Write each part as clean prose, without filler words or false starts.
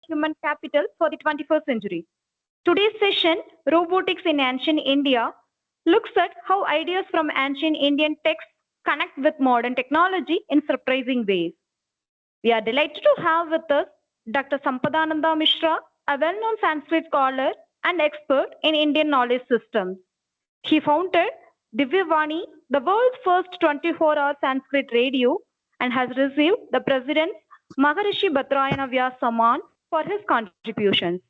human capital for the 21st century. Today's session, Robotics in Ancient India, looks at how ideas from ancient Indian texts connect with modern technology in surprising ways. We are delighted to have with us Dr. Sampadananda Mishra, a well-known Sanskrit scholar and expert in Indian knowledge systems. He founded Divyavani, the world's first 24-hour Sanskrit radio, and has received the President's Maharishi Batrayana Vyas Samman for his contributions.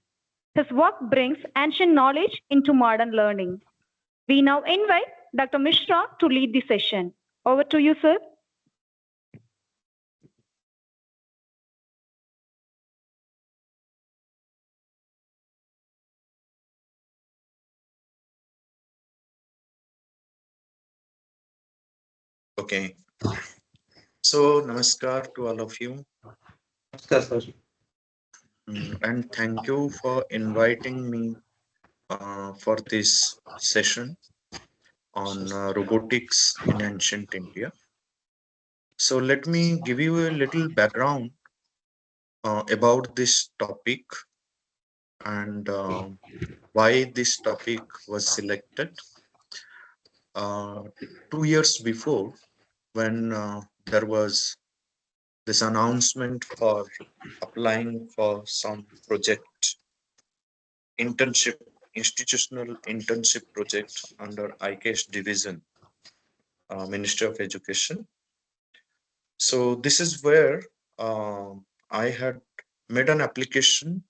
His work brings ancient knowledge into modern learning. We now invite Dr. Mishra to lead the session. Over to you, sir. Okay. So, namaskar to all of you. And thank you for inviting me for this session on robotics in ancient India. So, let me give you a little background about this topic and why this topic was selected. 2 years before, when there was this announcement for applying for some project, internship, institutional internship project under IKS division, Ministry of Education. So this is where I had made an application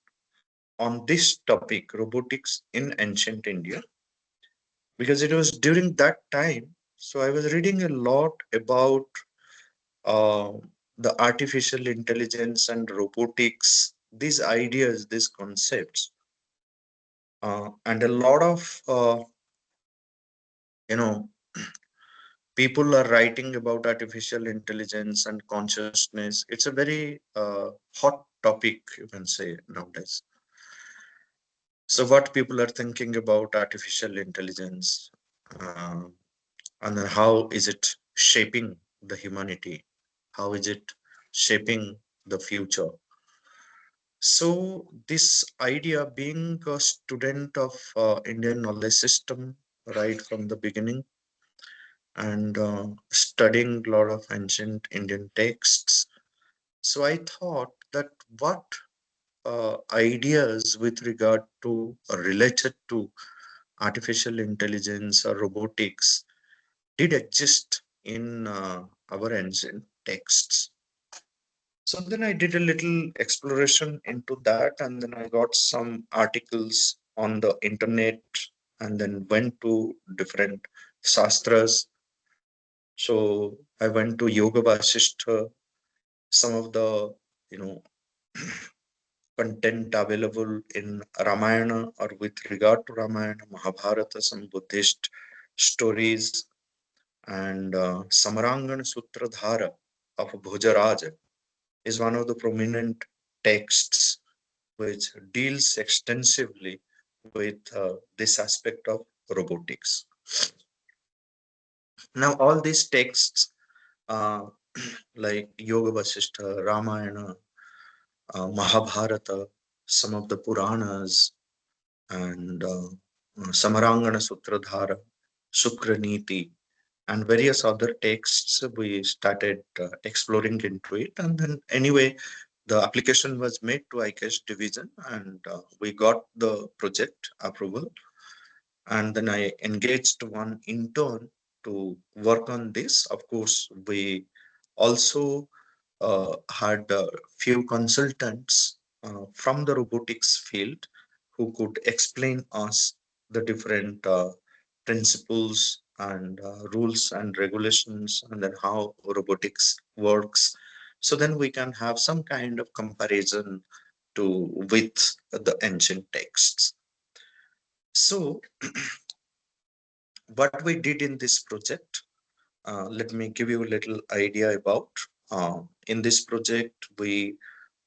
on this topic, robotics in ancient India, because it was during that time. So I was reading a lot about uh, the artificial intelligence and robotics, these ideas, these concepts, and a lot of you know people are writing about artificial intelligence and consciousness. It's a very hot topic, you can say, nowadays. So what people are thinking about artificial intelligence, uh, and then how is it shaping the humanity, how is it shaping the future. So this idea, being a student of Indian knowledge system right from the beginning, and studying a lot of ancient Indian texts. So I thought that what ideas with regard to or related to artificial intelligence or robotics did exist in our ancient texts. So then I did a little exploration into that, and then I got some articles on the internet, and then went to different sastras. So I went to Yoga Vasishtha, some of the you know content available in Ramayana or with regard to Ramayana, Mahabharata, some Buddhist stories, and Samarangana Sutradhara of Bhojaraja is one of the prominent texts which deals extensively with this aspect of robotics. Now, all these texts, uh, like Yoga Vasishtha, Ramayana, Mahabharata, some of the Puranas, and Samarangana Sutradhara, Shukraniti, and various other texts, we started exploring into it. And then, anyway, the application was made to IKS division, and we got the project approval. And then I engaged one intern to work on this. Of course, we also had a few consultants from the robotics field who could explain us the different principles and rules and regulations, and then how robotics works. So then we can have some kind of comparison to with the ancient texts. So what we did in this project, let me give you a little idea about. In this project, we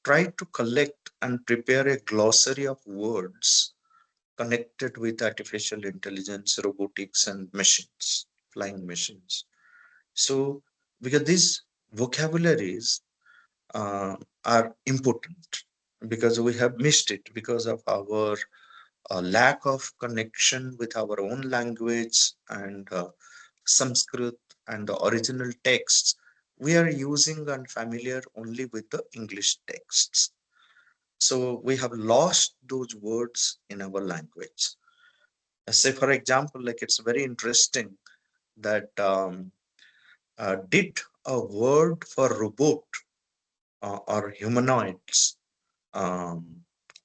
tried to collect and prepare a glossary of words connected with artificial intelligence, robotics, and machines, flying machines. So, because these vocabularies are important, because we have missed it because of our lack of connection with our own language and Sanskrit and the original texts. We are using and familiar only with the English texts. So we have lost those words in our language. Say, for example, like it's very interesting that did a word for robot or humanoids um,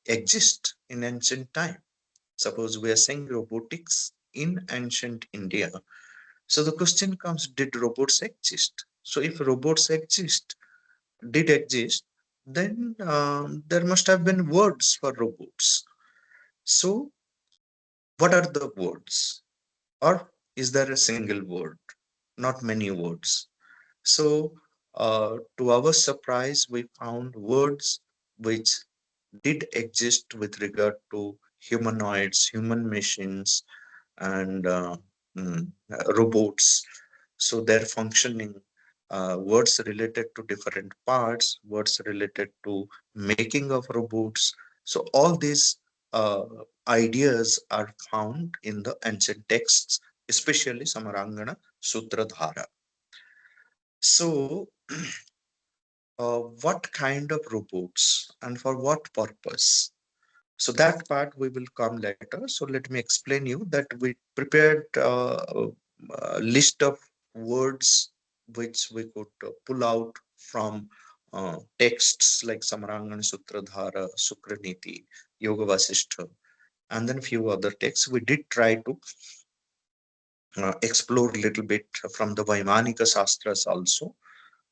exist in ancient time? Suppose we are saying robotics in ancient India. So the question comes, did robots exist? So if robots did exist, then there must have been words for robots. So what are the words? Or is there a single word? Not many words. So to our surprise, we found words which did exist with regard to humanoids, human machines, and robots. So their functioning, words related to different parts, words related to making of robots. So all these uh, ideas are found in the ancient texts, especially Samarangana Sutradhara. So what kind of robots and for what purpose? So that part we will come later. So let me explain you that we prepared a list of words which we could pull out from texts like Samarangana Sutradhara, Sukraniti, Yoga Vasishtha, and then a few other texts. We did try to explore a little bit from the Vaimanika Shastras also.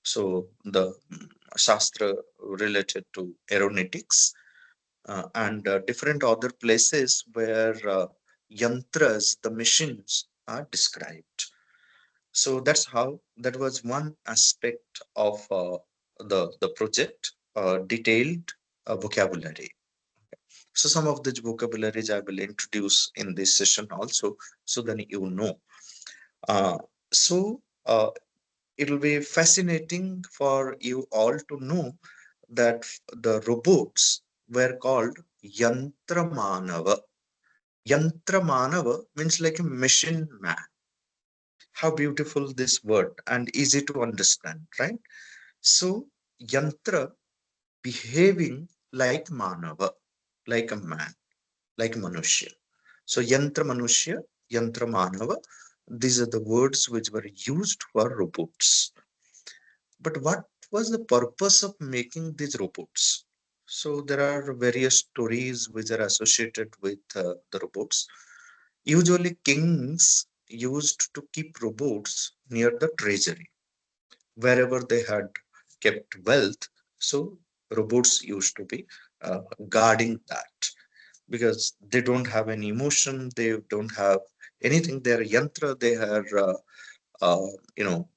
So the Shastra related to aeronautics and different other places where yantras, the machines, are described. So that's how that was one aspect of the project, detailed vocabulary. So some of the vocabularies I will introduce in this session also, so then you know. Uh, so it will be fascinating for you all to know that the robots were called Yantramanava. Yantramanava means like a machine man. How beautiful this word and easy to understand, right? So, Yantra behaving like Manava, like a man, like Manushya. So, Yantra Manushya, Yantra Manava, these are the words which were used for robots. But what was the purpose of making these robots? So there are various stories which are associated with the robots. Usually, kings used to keep robots near the treasury, wherever they had kept wealth. So robots used to be guarding that because they don't have any emotion, they don't have anything. They're yantra. They are, uh, you know.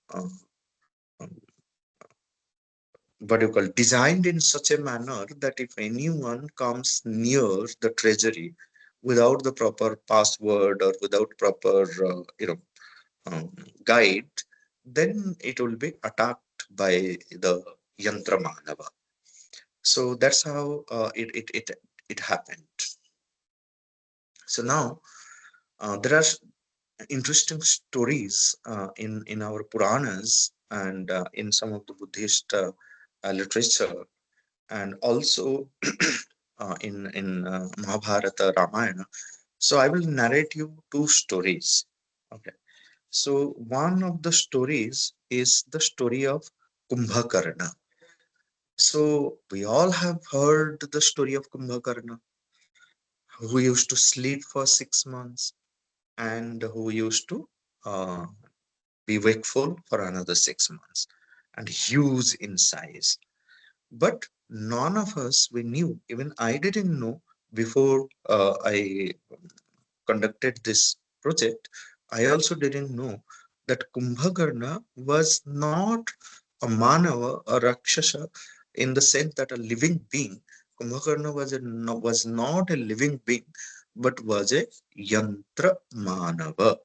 What you call designed in such a manner that if anyone comes near the treasury without the proper password or without proper um, guide, then it will be attacked by the yantra manava. So that's how it happened. So now there are interesting stories in our Puranas and in some of the Buddhist literature, and also in Mahabharata, Ramayana. So I will narrate you two stories. Okay. So one of the stories is the story of Kumbhakarna. So we all have heard the story of Kumbhakarna, who used to sleep for 6 months and who used to uh, be wakeful for another 6 months and huge in size. But none of us we knew, even I didn't know before I conducted this project. I also didn't know that Kumbhakarna was not a manava, a rakshasa, in the sense that a living being. Kumbhakarna was not a living being but was a yantra manava.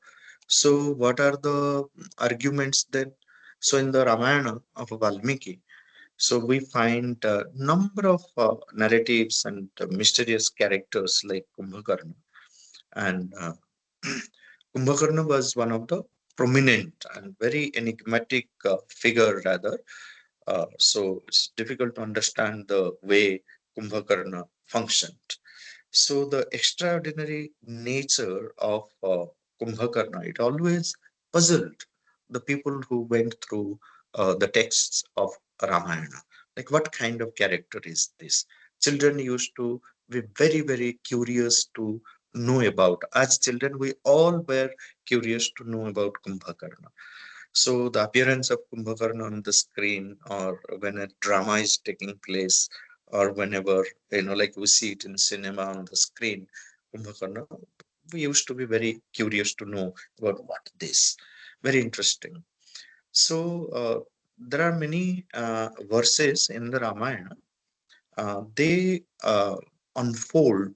So what are the arguments then? So in the Ramayana of Valmiki, So we find a number of narratives and mysterious characters like Kumbhakarna. And Kumbhakarna was one of the prominent and very enigmatic figure, rather. So it's difficult to understand the way Kumbhakarna functioned. So the extraordinary nature of Kumbhakarna, it always puzzled the people who went through the texts of Ramayana. Like, what kind of character is this? Children used to be very, very curious to know about. As children, we all were curious to know about Kumbhakarna. So the appearance of Kumbhakarna on the screen, or when a drama is taking place, or whenever, like we see it in cinema on the screen, Kumbhakarna, we used to be very curious to know about what this. Very interesting. So there are many verses in the Ramayana. They unfold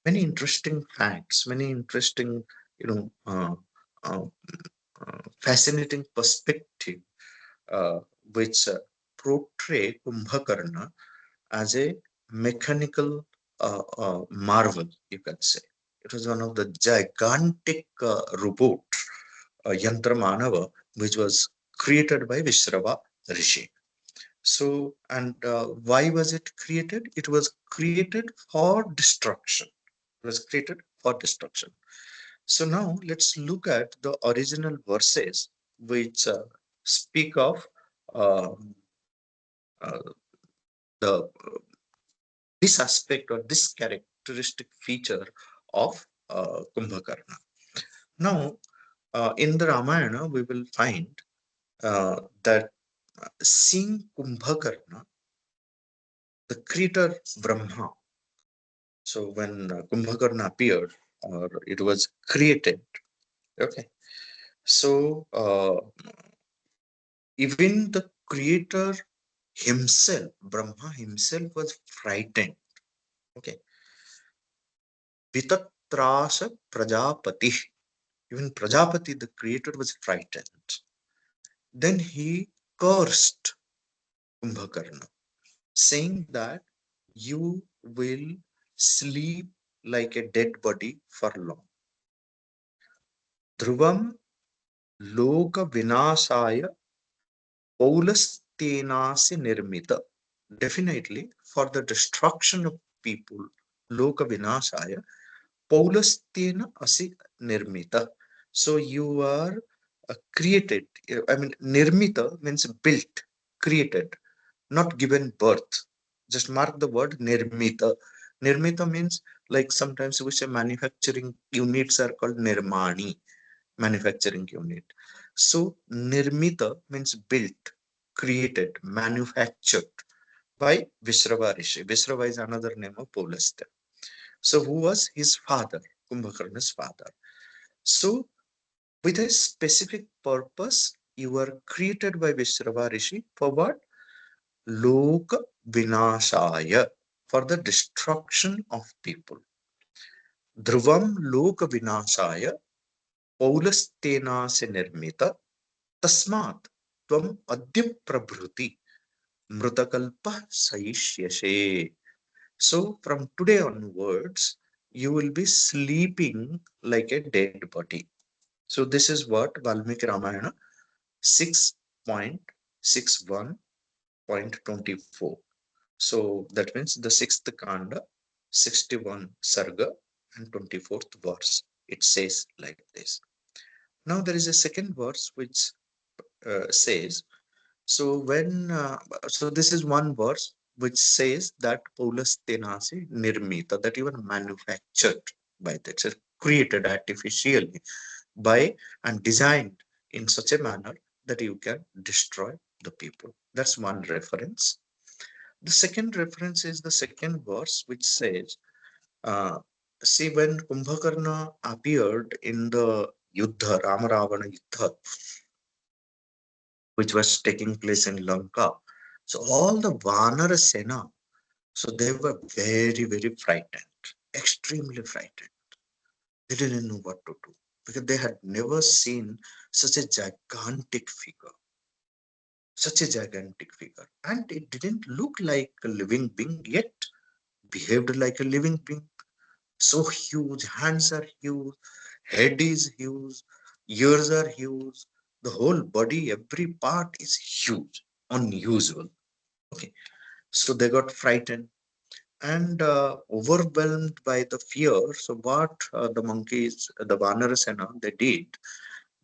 many interesting facts, many interesting, you know, uh, uh, fascinating perspective, uh, which portray Kumbhakarna as a mechanical marvel, you can say. It was one of the gigantic robot, Yantra Manava, which was created by Vishrava Rishi. So, and why was it created? It was created for destruction. It was created for destruction. So now let's look at the original verses which speak of uh, uh, the this aspect or this characteristic feature of Kumbhakarna. Now, in the Ramayana, we will find that seeing Kumbhakarna, the creator Brahma. So when Kumbhakarna appeared, or it was created, okay. So even the creator himself, Brahma himself, was frightened. Okay, Vitatrasa Prajapati. Even Prajapati, the creator, was frightened. Then he cursed Kumbhakarna, saying that you will sleep like a dead body for long. Dhruvam Loka Vinasaya Paulastenasi Nirmita. Definitely, for the destruction of people, Loka Vinasaya Paulastena Asi Nirmita. So you are created. I mean, Nirmita means built, created, not given birth. Just mark the word Nirmita. Nirmita means, like, sometimes we say manufacturing units are called Nirmani, manufacturing unit. So Nirmita means built, created, manufactured by Vishrava Rishi. Vishrava is another name of Paulastya. So who was his father? Kumbhakarna's father. So with a specific purpose, you were created by Vishrava Rishi for what? Loka Vinashaya, for the destruction of people. Dhruvam Loka Vinashaya Paulastena se nirmita tasmat tvam adya prabhuti mrutakalpa saishyase. So from today onwards, you will be sleeping like a dead body. So this is what Valmiki Ramayana 6.61.24. So that means the sixth kanda, 61 sarga, and 24th verse. It says like this. Now there is a second verse which says, so when so this is one verse which says that Paulus Tenasi Nirmita, that you are manufactured by that, so created artificially by and designed in such a manner that you can destroy the people. That's one reference. The second reference is the second verse which says, uh, see, when Kumbhakarna appeared in the Yuddha, Rama-Ravana Yuddha, which was taking place in Lanka, so all the Vanara Sena, so they were very, very frightened, extremely frightened. They didn't know what to do because they had never seen such a gigantic figure. such a gigantic figure, and it didn't look like a living being, yet behaved like a living being. So huge, hands are huge, head is huge, ears are huge, the whole body, every part is huge, unusual. Okay, so they got frightened and overwhelmed by the fear. So what the monkeys, the Vanarasena, they did,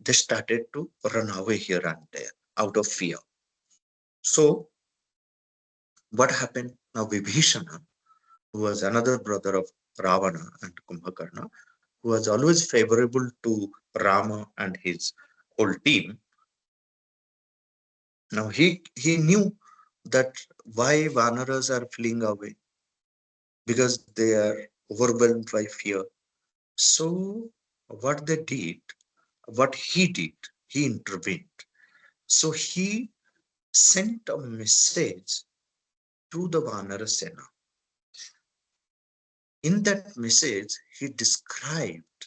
they started to run away here and there out of fear. So what happened now? Vibhishana, who was another brother of Ravana and Kumbhakarna, who was always favorable to Rama and his whole team. Now he knew that why Vanaras are fleeing away, because they are overwhelmed by fear. So what they did, what he did, he intervened. So he sent a message to the Vanara Sena. In that message, he described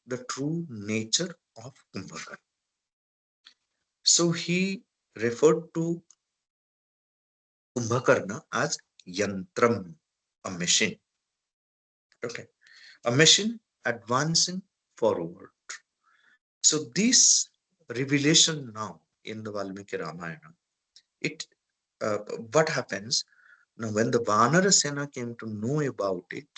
the true nature of Kumbhakarna. So he referred to Kumbhakarna as Yantram, a machine. Okay, a machine advancing forward. So this revelation now in the Valmiki Ramayana, it what happens now when the Vanara Sena came to know about it,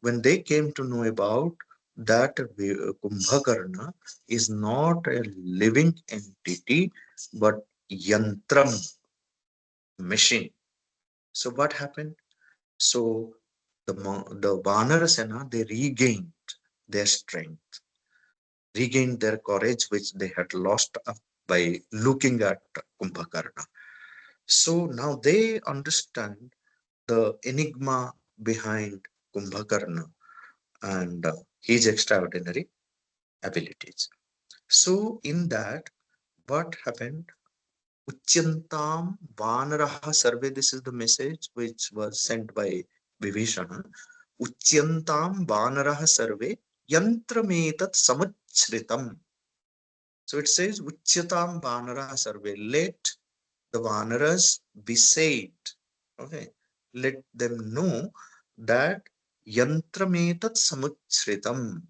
when they came to know about that Kumbhakarna is not a living entity but yantram, machine. So what happened? So the Vanara Sena, they regained their strength, regained their courage which they had lost up by looking at Kumbhakarna. So now they understand the enigma behind Kumbhakarna and his extraordinary abilities. So in that, what happened? Uchyantam Vanaraha Sarve. This is the message which was sent by Vibhishana. Uchyantam Vanaraha Sarve Yantrametat Samachritam. So it says Uchyatam Vanaraha Sarve. Let the Vanaras be said. Okay. Let them know that Yantrametat Samachritam.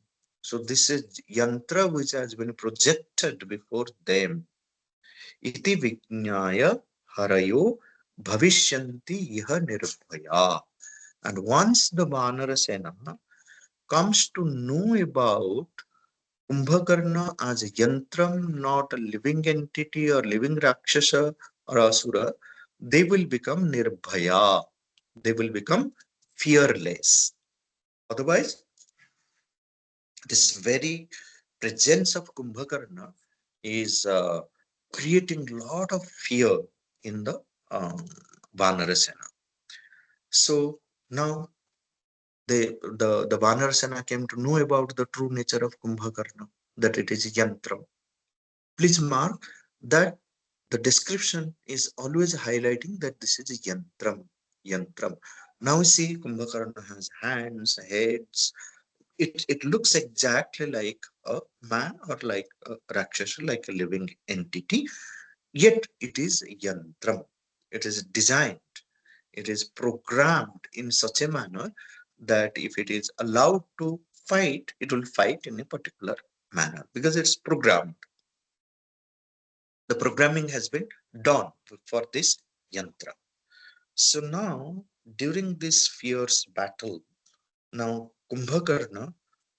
So this is yantra which has been projected before them. Iti Vijnaya Harayo Bhavishyanti Iha Nirbhaya. And once the Vanarasena comes to know about Kumbhakarna as a yantram, not a living entity or living Rakshasa or Asura, they will become Nirbhaya. They will become fearless. Otherwise, this very presence of Kumbhakarna is creating a lot of fear in the um, Vanarasena. So now the Vanarasena came to know about the true nature of Kumbhakarna, that it is Yantra. Please mark that the description is always highlighting that this is Yantram. Yantram. Now we see Kumbhakarna has hands, heads. It looks exactly like a man or like a Rakshasa, like a living entity. Yet it is yantram. It is designed, it is programmed in such a manner that if it is allowed to fight, it will fight in a particular manner because it's programmed. The programming has been done for this yantra. So now, during this fierce battle, now Kumbhakarna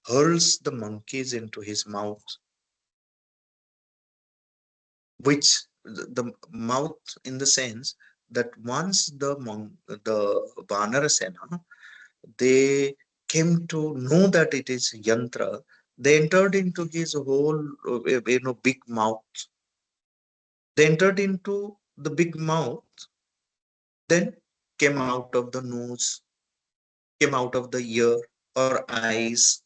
hurls the monkeys into his mouth, which the mouth in the sense that once the Vanarasena they came to know that it is yantra, they entered into his whole big mouth. They entered into the big mouth, then came out of the nose, came out of the ear or eyes.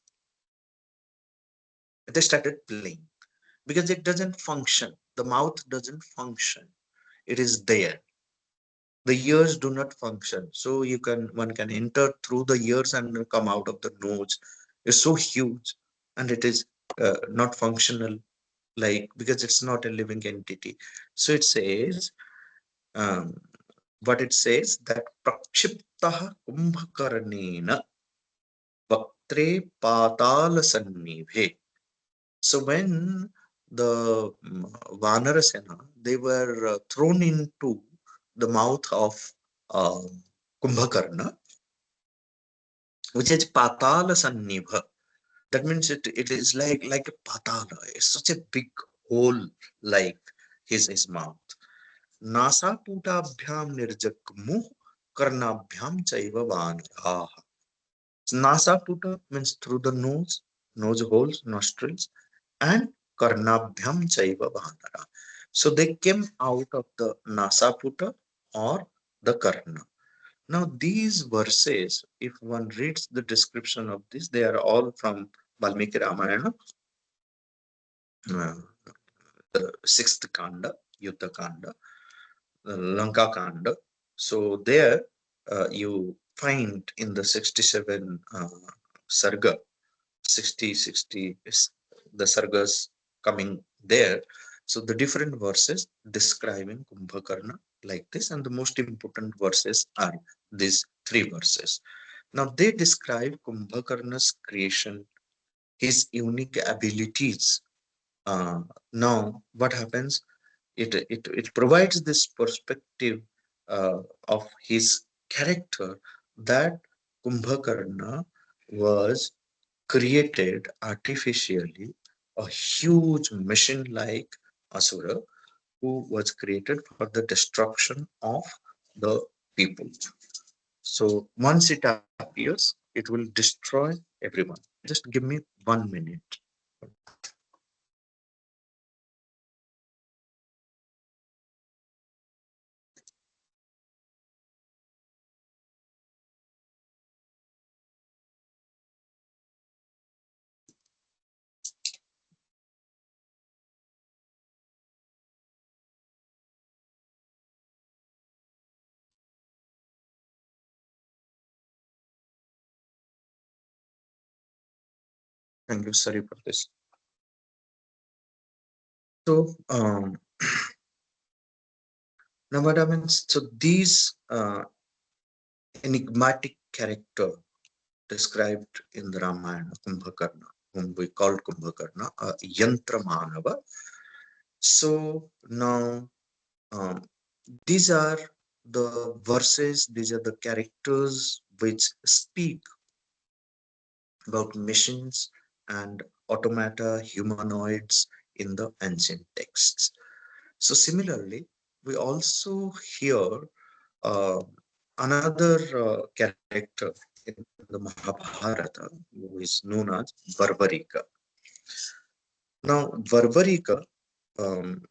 They started playing because it doesn't function. The mouth doesn't function. It is there, the ears do not function, so you can one can enter through the ears and come out of the nose. It's so huge and it is not functional, like because it's not a living entity. So it says um, what it says that prakshiptah kumbhakarnena vaktre patala sannibhe. So when the Vanarasena, they were thrown into the mouth of uh, Kumbhakarna, which is patala sannibha. That means it is like a patala. It's such a big hole like his mouth. Nasaputabhyam nirjakmuh karnabhyam chaiva vanaraha. Nasaputa means through the nose holes, nostrils, and karnabhyam chaiva vanara. So they came out of the nasaputa or the karna. Now these verses, if one reads the description of this, they are all from Valmiki Ramayana, uh, the sixth kanda, Yuddha kanda, Lanka kanda. So there you find in the 67 sarga, 60 is the sargas coming there. So the different verses describing Kumbhakarna like this, and the most important verses are these three verses. Now they describe Kumbhakarna's creation, his unique abilities. Uh, Now what happens? It provides this perspective of his character that Kumbhakarna was created artificially, a huge machine like Asura who was created for the destruction of the people. So once it appears, it will destroy everyone. Just give me 1 minute. Thank you. Sorry for this. So now what happens? So these enigmatic character described in the Ramayana, Kumbhakarna, whom we called Kumbhakarna, a Yantra Manava. So now um, these are the verses, these are the characters which speak about machines and automata, humanoids in the ancient texts. So similarly, we also hear uh, another character in the Mahabharata who is known as Varvarika. Now, Varvarika, um,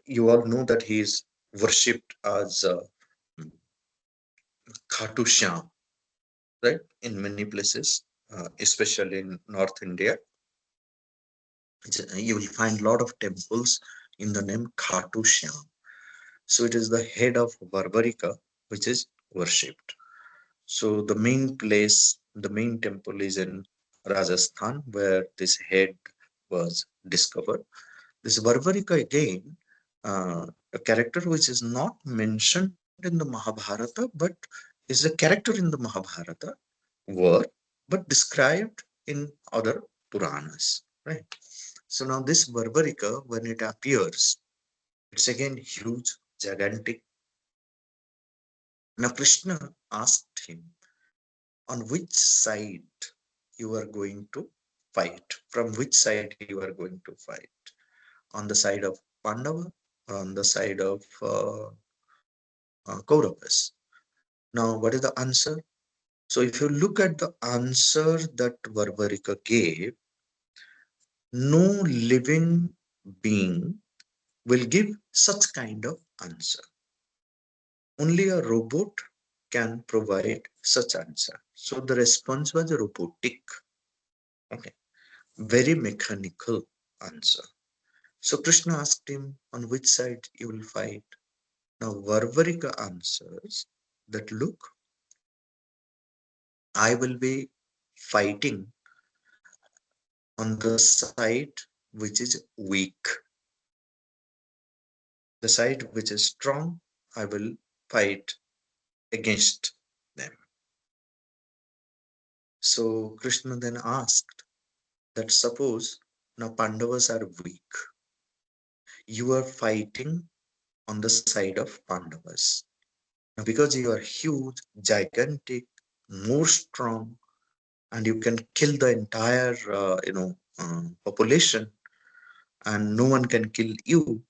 you all know that he is worshipped as Khatu Shyam, right? In many places, especially in North India, you will find a lot of temples in the name Khatu Shyam. So it is the head of Varvarika which is worshipped. So the main place, the main temple is in Rajasthan, where this head was discovered. This Varvarika again, a character which is not mentioned in the Mahabharata, but is a character in the Mahabharata work, but described in other Puranas. Right. So now this Varvarika, when it appears, it's again huge, gigantic. Now Krishna asked him, on which side you are going to fight, from which side you are going to fight, on the side of Pandava or on the side of Kauravas. Now, what is the answer? So, if you look at the answer that Varvarika gave, no living being will give such kind of answer. Only a robot can provide such answer. So, the response was robotic. Okay, very mechanical answer. So Krishna asked him, on which side you will fight? Now Varvarika answers that, look, I will be fighting on the side which is weak. The side which is strong, I will fight against them. So Krishna then asked that suppose now Pandavas are weak, you are fighting on the side of Pandavas. Now, because you are huge, gigantic, more strong, and you can kill the entire, population, and no one can kill you.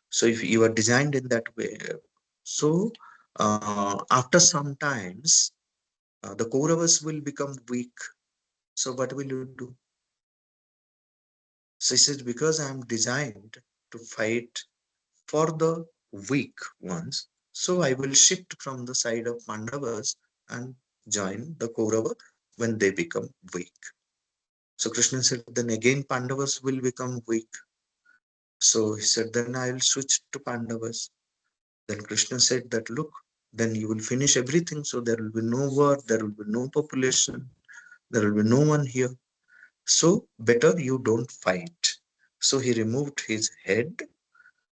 So, if you are designed in that way, so after some times, the Kauravas will become weak. So, what will you do? So, he says, because I am designed to fight for the weak ones, so I will shift from the side of Pandavas and join the Kaurava when they become weak. So Krishna said, then again Pandavas will become weak. So he said, then I will switch to Pandavas. Then Krishna said that, look, then you will finish everything. So there will be no war, there will be no population, there will be no one here. So better you don't fight. So he removed his head.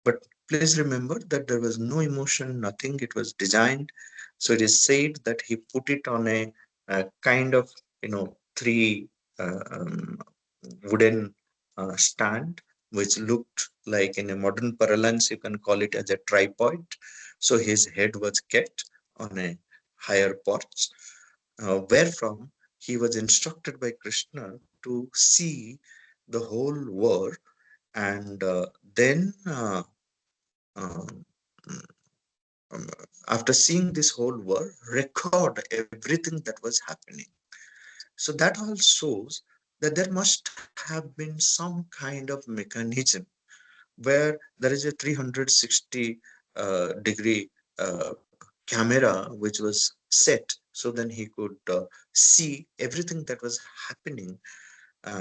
But please remember that there was no emotion, nothing. It was designed. So it is said that he put it on a kind of, three wooden stand, which looked like, in a modern parlance, you can call it as a tripod. So his head was kept on a higher porch, wherefrom he was instructed by Krishna to see the whole war, and then um, um, after seeing this whole world, record everything that was happening. So that all shows that there must have been some kind of mechanism where there is a 360 degree camera which was set, so then he could see everything that was happening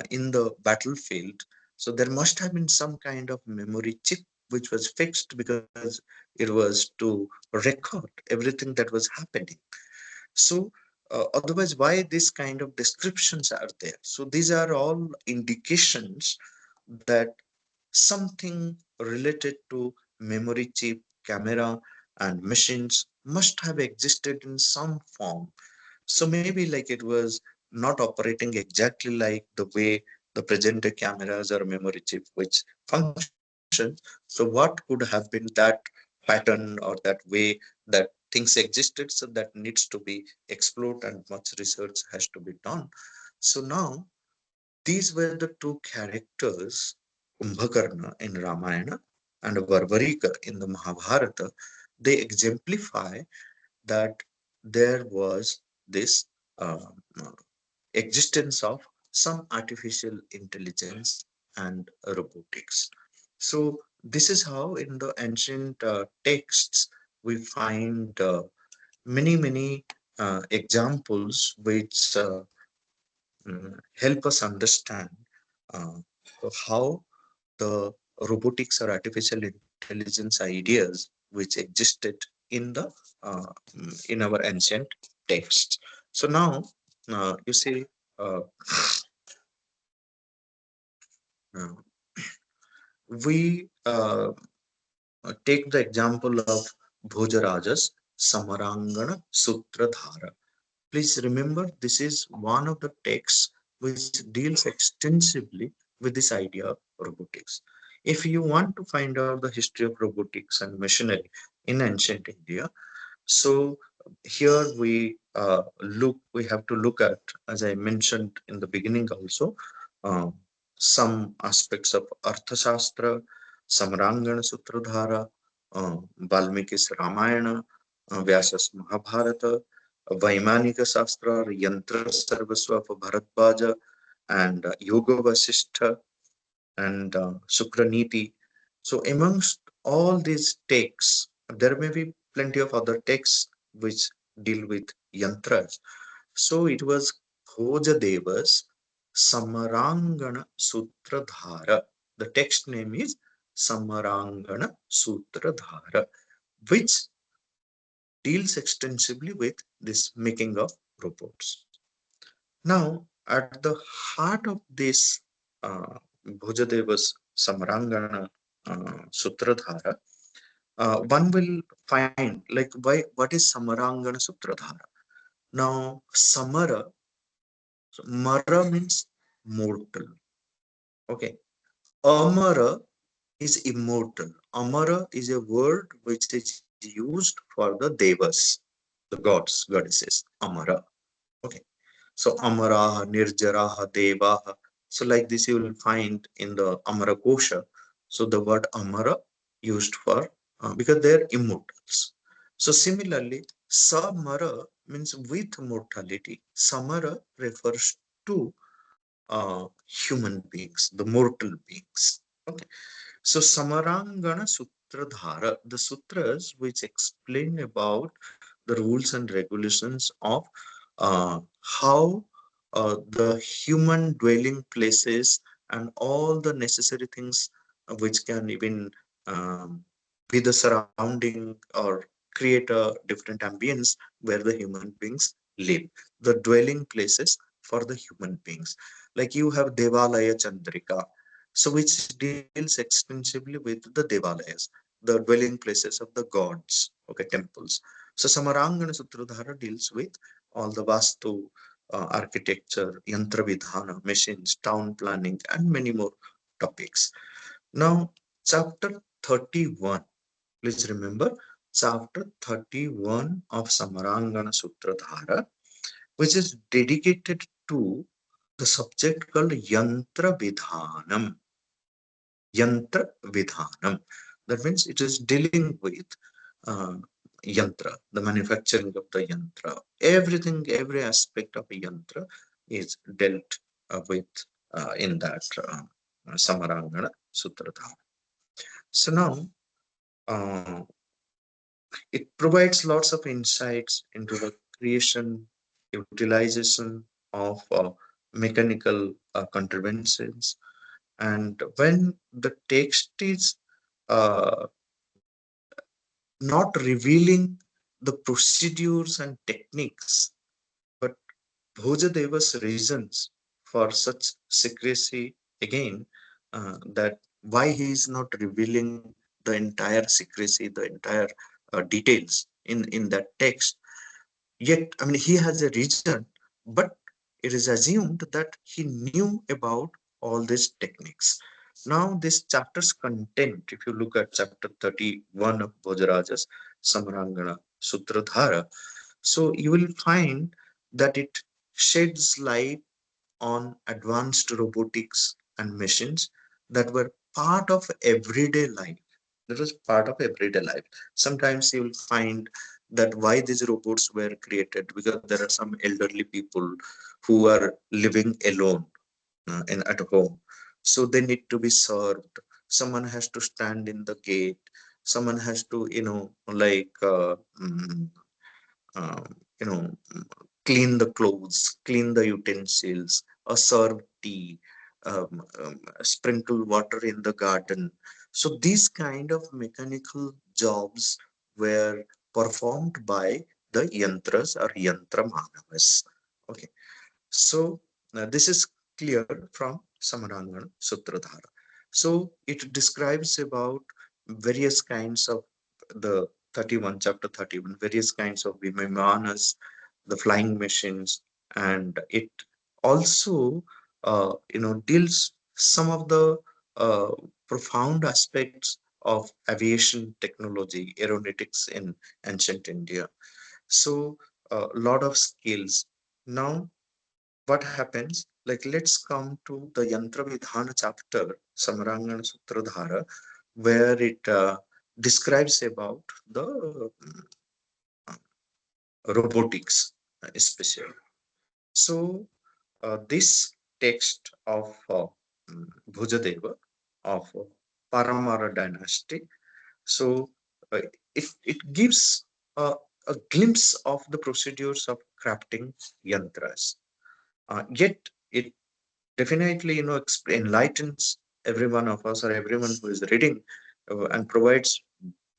in the battlefield. So there must have been some kind of memory chip which was fixed, because it was to record everything that was happening. So otherwise, why this kind of descriptions are there? So these are all indications that something related to memory chip, camera, and machines must have existed in some form. So maybe like it was not operating exactly like the way the present day cameras or memory chip which functions. So what could have been that pattern or that way that things existed? So that needs to be explored and much research has to be done. So now these were the two characters, Kumbhakarna in Ramayana and Varvarika in the Mahabharata. They exemplify that there was this uh, existence of some artificial intelligence and robotics. So, this is how in the ancient texts we find many examples which help us understand uh, how the robotics or artificial intelligence ideas which existed in the uh, in our ancient texts. So now you see, uh, uh, we take the example of Bhojaraja's Samarangana Sutradhara. Please remember, this is one of the texts which deals extensively with this idea of robotics. If you want to find out the history of robotics and machinery in ancient India, so here we have to look at, as I mentioned in the beginning also, uh, some aspects of Arthashastra, Samrangana Sutradhara, Valmiki's Ramayana, Vyasa's Mahabharata, Vaimanika Shastra, Yantra Sarvasva of Bharadvaja, and Yoga Vasishtha, and Sukraniti. So, amongst all these texts, there may be plenty of other texts which deal with yantras. So, it was Bhojadeva's Samarangana Sutradhara. The text name is Samarangana Sutradhara, which deals extensively with this making of robots. Now, at the heart of this Bhojadeva's Samarangana Sutradhara, one will find like what is Samarangana Sutradhara? Now, Samara, so Mara means mortal. Okay. Amara is immortal. Amara is a word which is used for the devas, the gods, goddesses. Amara. Okay. So Amaraha, Nirjaraha, Devaha. So like this you will find in the Amara Kosha. So the word Amara used for because they are immortals. So similarly, Samara means with mortality. Samara refers to human beings, the mortal beings. Okay. So Samarangana Sutradhara, the sutras which explain about the rules and regulations of how the human dwelling places and all the necessary things which can even um, be the surrounding or create a different ambience where the human beings live, the dwelling places for the human beings. Like you have Devalaya Chandrika, so which deals extensively with the Devalayas, the dwelling places of the gods, okay, temples. So Samarangana Sutradhara deals with all the Vastu, architecture, Yantra Vidhana, machines, town planning, and many more topics. Now, chapter 31, please remember, chapter 31 of Samarangana Sutradhara, which is dedicated to the subject called Yantra Vidhanam. Yantra Vidhanam. That means it is dealing with uh, yantra, the manufacturing of the yantra. Everything, every aspect of a yantra is dealt with in that Samarangana Sutradhara. So now uh, it provides lots of insights into the creation, utilization of mechanical contrivances. And when the text is uh, not revealing the procedures and techniques, but Bhojadeva's reasons for such secrecy again, that why he is not revealing the entire secrecy, the entire details in that text. Yet, I mean, he has a reason, but it is assumed that he knew about all these techniques. Now, this chapter's content, if you look at chapter 31 of Bhojaraja's Samarangana Sutradhara, so you will find that it sheds light on advanced robotics and machines that were part of everyday life. That was part of everyday life. Sometimes you will find that why these robots were created, because there are some elderly people who are living alone in at home, so they need to be served. Someone has to stand in the gate. Someone has to, like uh, you know, clean the clothes, clean the utensils, or serve tea, sprinkle water in the garden. So these kind of mechanical jobs were performed by the yantras or yantra manavas. Okay, so this is clear from Samarangana Sutradhara. So it describes about various kinds of the 31, chapter 31, various kinds of vimanas, the flying machines, and it also deals some of the uh, profound aspects of aviation technology, aeronautics in ancient India. So a lot of skills. Now what happens, like let's come to the Yantra Vidhana chapter, Samarangana Sutradhara, where it describes about the robotics, especially. So this text of Bhujadeva of Paramara dynasty, so uh, it gives a glimpse of the procedures of crafting yantras. Yet it definitely, enlightens every one of us or everyone who is reading, and provides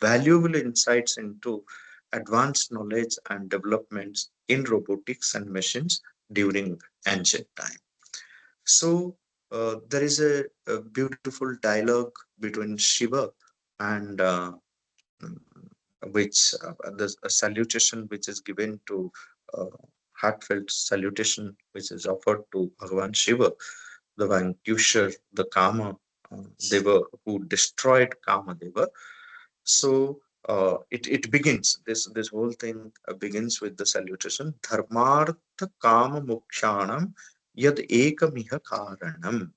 valuable insights into advanced knowledge and developments in robotics and machines during ancient time. So there is a beautiful dialogue between Shiva and mm, which the a salutation which is given to uh, heartfelt salutation which is offered to Bhagavan Shiva, the vanquisher, the Kama Deva who destroyed Kama Deva. So it begins, this whole thing begins with the salutation Dharmartha Kama Mokshanam Yad Ekamiha Karanam.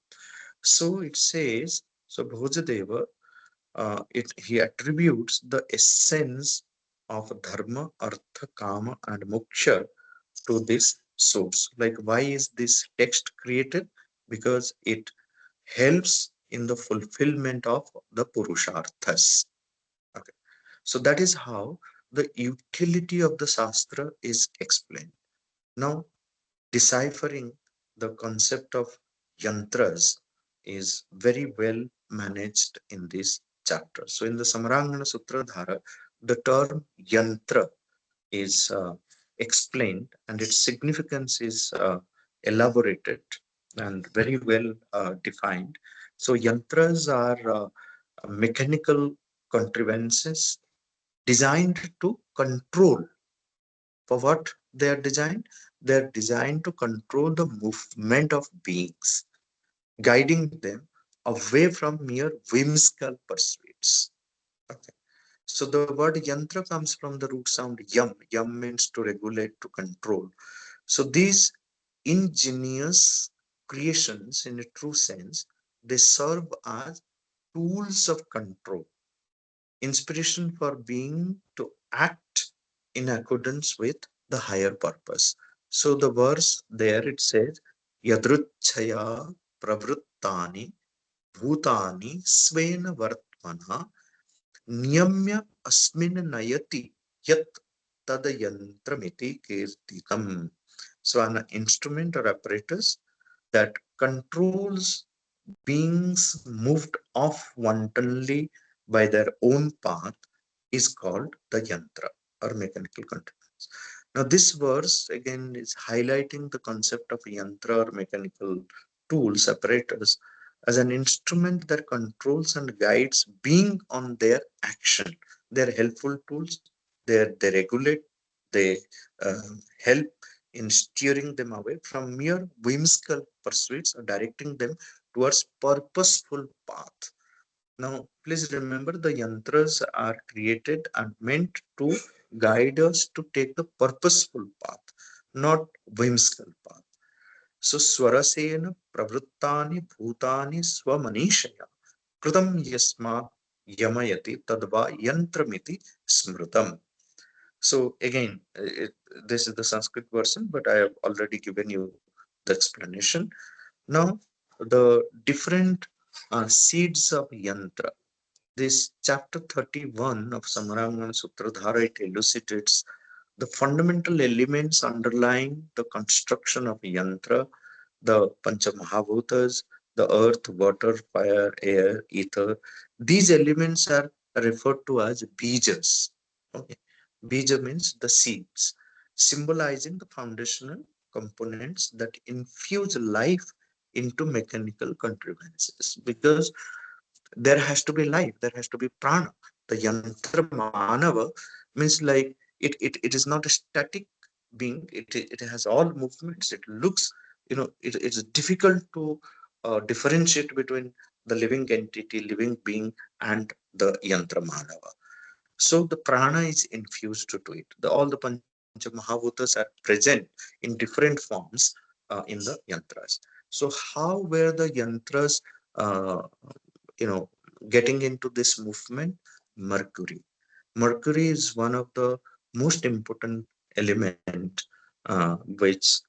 So it says, so Bhojadeva, he attributes the essence of dharma, artha, kama, and moksha to this source. Like, why is this text created? Because it helps in the fulfillment of the purusharthas. Okay. So that is how the utility of the Shastra is explained. Now, deciphering the concept of yantras is very well managed in this chapter. So, in the Samarangana Sutradhara, the term yantra is explained and its significance is elaborated and very well defined. So, yantras are mechanical contrivances designed to control. For what they are designed? They are designed to control the movement of beings, guiding them away from mere whimsical pursuits. Okay. So the word yantra comes from the root sound yam. Yam means to regulate, to control. So these ingenious creations, in a true sense, they serve as tools of control, inspiration for being to act in accordance with the higher purpose. So the verse there it says, Yadruchaya pravruttani bhutani svena vartmana niyamya asmin nayati yat tadayantramiti kirtitam. So an instrument or apparatus that controls beings moved off wantonly by their own path is called the yantra or mechanical contrivance. Now, this verse again is highlighting the concept of yantra or mechanical tools, apparatus, as an instrument that controls and guides being on their action. They're helpful tools, they regulate, they help in steering them away from mere whimsical pursuits or directing them towards purposeful path. Now, please remember the yantras are created and meant to guide us to take the purposeful path, not whimsical path. So, swarasena pravruttani bhutani swamanishaya kritam yasma yamayati tadva yantramiti smrutam. So again, this is the Sanskrit version, but I have already given you the explanation. Now, the different seeds of yantra. This chapter 31 of Samarangana Sutradhara, it elucidates the fundamental elements underlying the construction of yantra, the Pancha Mahabhutas, the earth, water, fire, air, ether. These elements are referred to as bijas. Okay. Bija means the seeds, symbolizing the foundational components that infuse life into mechanical contrivances. Because there has to be life, there has to be prana. The yantra manava means like it is not a static being, it has all movements, it looks, it's difficult to differentiate between the living entity, living being, and the yantra manava. So the prana is infused to it. All the Pancha Mahabhutas are present in different forms in the yantras. So how were the yantras, uh, getting into this movement? Mercury. Mercury is one of the most important element which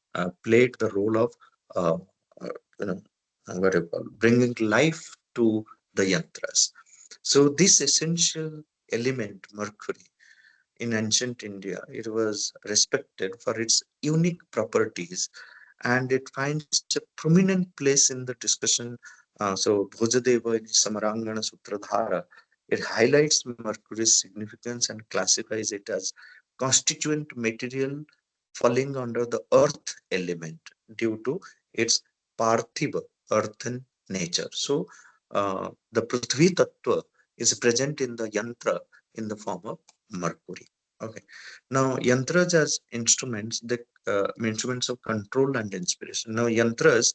played the role of uh, uh, you know what do you call, bringing life to the yantras. So this essential element, mercury, in ancient India, it was respected for its unique properties and it finds a prominent place in the discussion. So, Bhojadeva in Samarangana Sutradhara, it highlights Mercury's significance and classifies it as constituent material falling under the earth element due to its parthiva, earthen nature. So, the Prithvi Tattva is present in the yantra in the form of mercury. Okay. Now, yantras as instruments, instruments of control and inspiration. Now, yantras,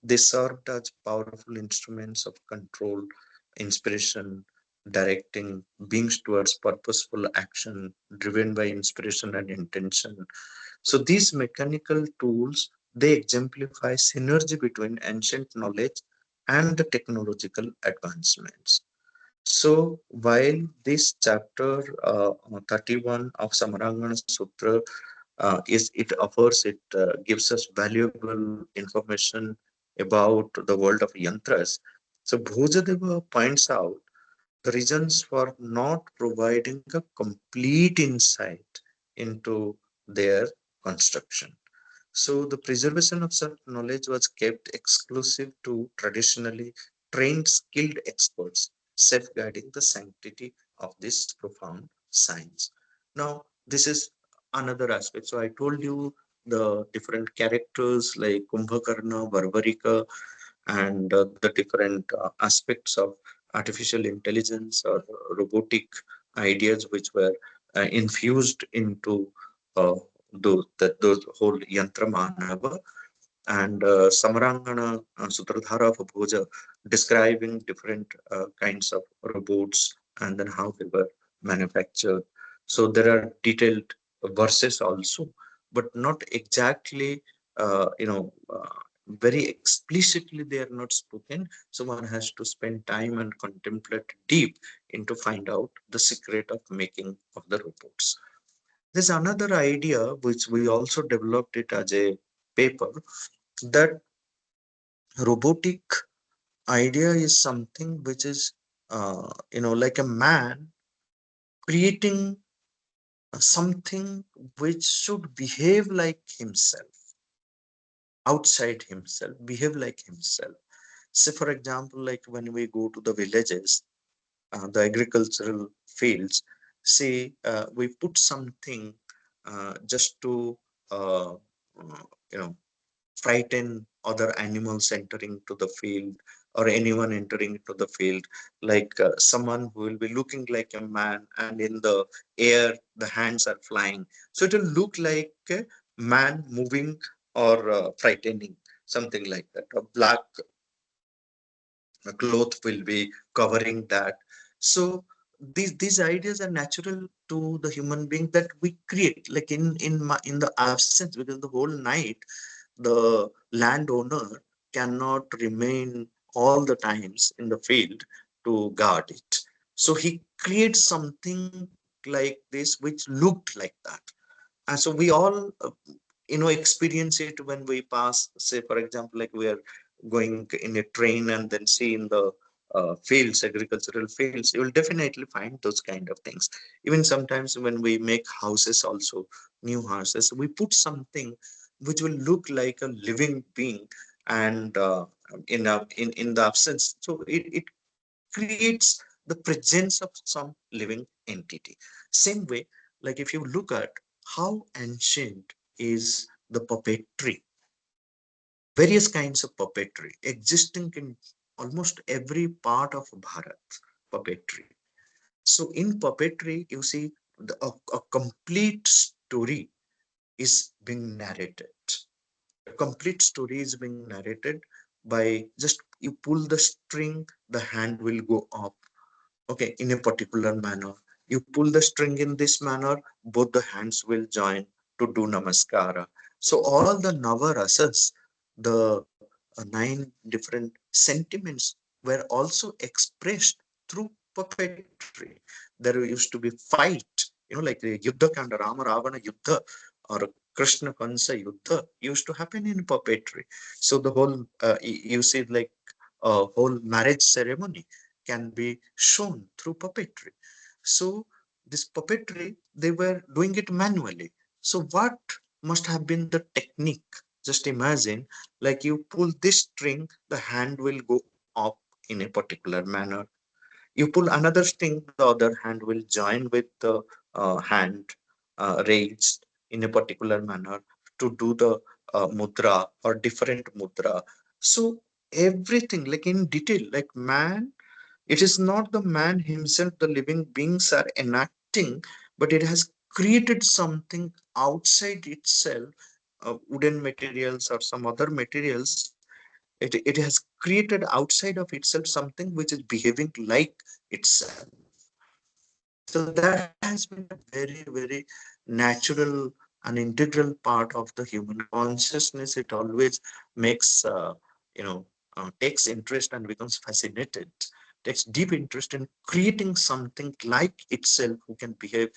they served as powerful instruments of control, inspiration, directing beings towards purposeful action driven by inspiration and intention. So these mechanical tools, they exemplify synergy between ancient knowledge and the technological advancements. So while this chapter 31 of Samarangana Sutra is it offers it gives us valuable information about the world of yantras. So Bhojadeva points out the reasons for not providing a complete insight into their construction. So the preservation of such knowledge was kept exclusive to traditionally trained skilled experts, safeguarding the sanctity of this profound science. Now, this is another aspect. So I told you the different characters like Kumbhakarna, Varvarika, and the different aspects of artificial intelligence or robotic ideas which were infused into uh, those whole yantra manava, and Samarangana Sutradhara of Bhoja describing different kinds of robots and then how they were manufactured. So there are detailed verses also, but not exactly, very explicitly they are not spoken. So one has to spend time and contemplate deep into find out the secret of making of the robots. There's another idea which we also developed it as a paper, that robotic idea is something which is like a man creating something which should behave like himself, outside himself, behave like himself. Say for example, like when we go to the villages, the agricultural fields, say we put something just to uh, you know frighten other animals entering to the field, or anyone entering into the field, like someone who will be looking like a man and in the air the hands are flying, so it will look like a man moving or frightening, something like that. A black cloth will be covering that. So these ideas are natural to the human being that we create, like in the absence, because the whole night the landowner cannot remain all the times in the field to guard it. So he creates something like this which looked like that. And so we all experience it when we pass, say for example, like we are going in a train and then see in the fields, agricultural fields, you will definitely find those kind of things. Even sometimes when we make houses also, new houses, we put something which will look like a living being, and in the absence, so it creates the presence of some living entity. Same way, like if you look at how ancient is the puppetry, various kinds of puppetry existing in almost every part of Bharat, puppetry. So in puppetry, you see a complete story is being narrated. A complete story is being narrated by just you pull the string, the hand will go up, okay, in a particular manner. You pull the string in this manner, both the hands will join to do namaskara. So all the navarasas, the nine different sentiments were also expressed through puppetry. There used to be fight, like the yuddha kanda, Rama Ravana yuddha, or Krishna Kansa yuddha used to happen in puppetry. So the whole you see, like a whole marriage ceremony can be shown through puppetry. So this puppetry, they were doing it manually. So what must have been the technique? Just imagine, like you pull this string, the hand will go up in a particular manner. You pull another string, the other hand will join with the hand raised in a particular manner to do the mudra or different mudra. So everything, like in detail, like man It is not the man himself, the living beings are enacting, but it has created something outside itself, wooden materials or some other materials. It has created outside of itself something which is behaving like itself. So that has been a very, very natural and integral part of the human consciousness. It always makes, takes interest and becomes fascinated, takes deep interest in creating something like itself who can behave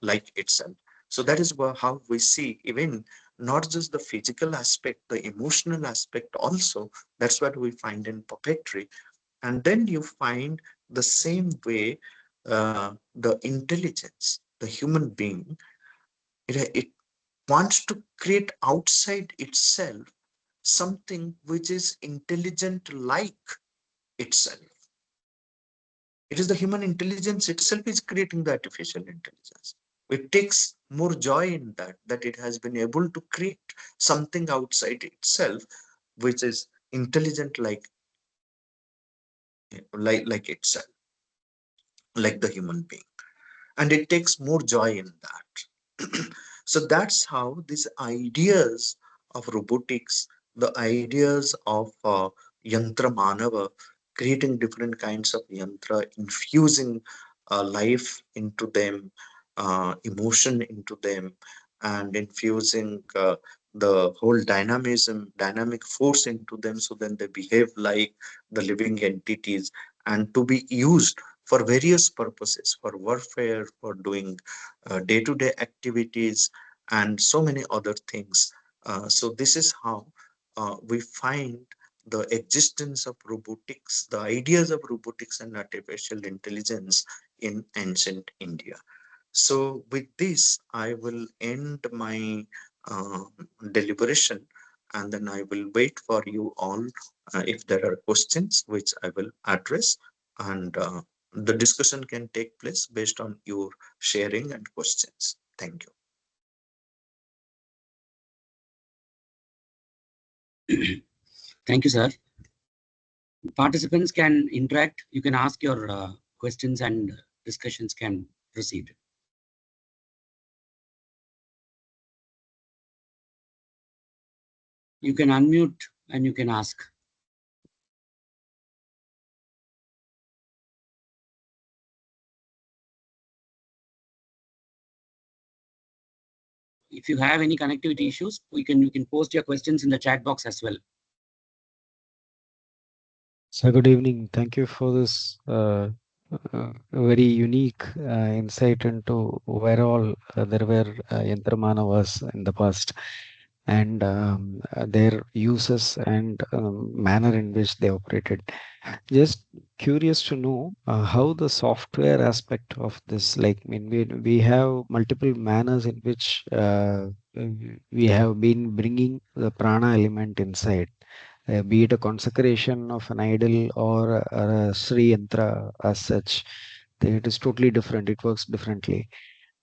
like itself. So that is how we see even not just the physical aspect, the emotional aspect also. That's what we find in puppetry. And then you find the same way the intelligence, the human being, it wants to create outside itself something which is intelligent like itself. It is the human intelligence itself is creating the artificial intelligence. It takes more joy in that it has been able to create something outside itself which is intelligent like itself, like the human being, and it takes more joy in that. So that's how these ideas of robotics, the ideas of yantra manava, creating different kinds of yantra, infusing life into them, emotion into them, and infusing the whole dynamic force into them, so then they behave like the living entities, and to be used for various purposes, for warfare, for doing day-to-day activities, and so many other things. So this is how we find the existence of robotics, the ideas of robotics and artificial intelligence in ancient India. So with this, I will end my uh, deliberation, and then I will wait for you all if there are questions, which I will address, and the discussion can take place based on your sharing and questions. Thank you. Thank you, sir. Participants can interact. You can ask your questions and discussions can proceed. You can unmute and you can ask. If you have any connectivity issues, you can post your questions in the chat box as well. So good evening. Thank you for this very unique insight into where all there were Yantramanavas in the past, and their uses and manner in which they operated. Just curious to know how the software aspect of this, like, I mean, we have multiple manners in which we have been bringing the prana element inside, be it a consecration of an idol or a Sri Yantra as such. It is totally different. It works differently.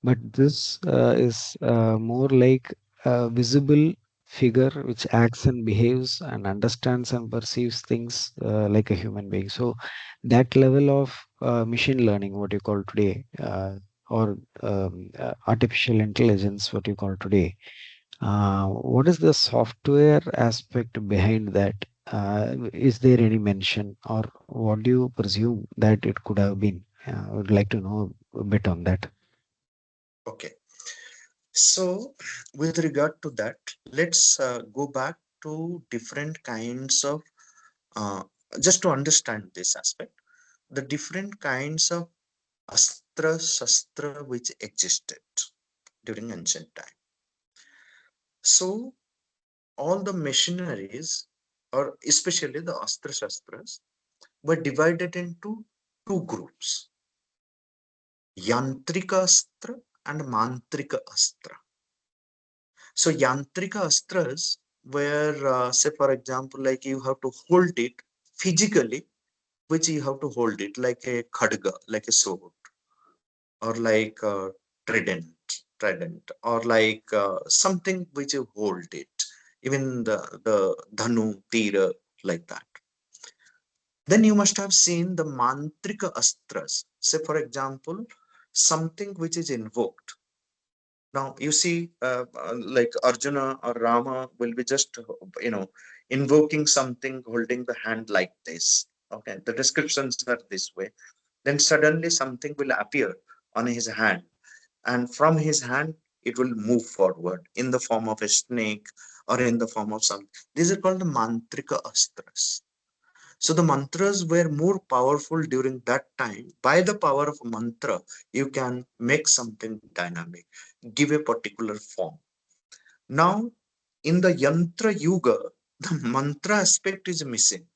But this is more like a visible figure which acts and behaves and understands and perceives things like a human being. So that level of machine learning, what you call today, or artificial intelligence, what you call today, what is the software aspect behind that? Is there any mention, or what do you presume that it could have been? I would like to know a bit on that. Okay. So, with regard to that, let's go back to different kinds of, uh, just to understand this aspect, the different kinds of astra shastra which existed during ancient time. So, all the machineries, or especially the astra shastras, were divided into two groups: yantrika astra and mantrika astra. So yantrika astras where, say for example, like you have to hold it physically, which you have to hold it like a khadga, like a sword, or like a trident, or like something which you hold it, even the dhanu, tira, like that. Then you must have seen the mantrika astras. Say, for example, something which is invoked. Now you see, like Arjuna or Rama will be just, invoking something, holding the hand like this. Okay, the descriptions are this way. Then suddenly something will appear on his hand, and from his hand it will move forward in the form of a snake or in the form of some. These are called the mantrika astras. So the mantras were more powerful during that time. By the power of mantra, you can make something dynamic, give a particular form. Now, in the Yantra Yuga, the mantra aspect is missing.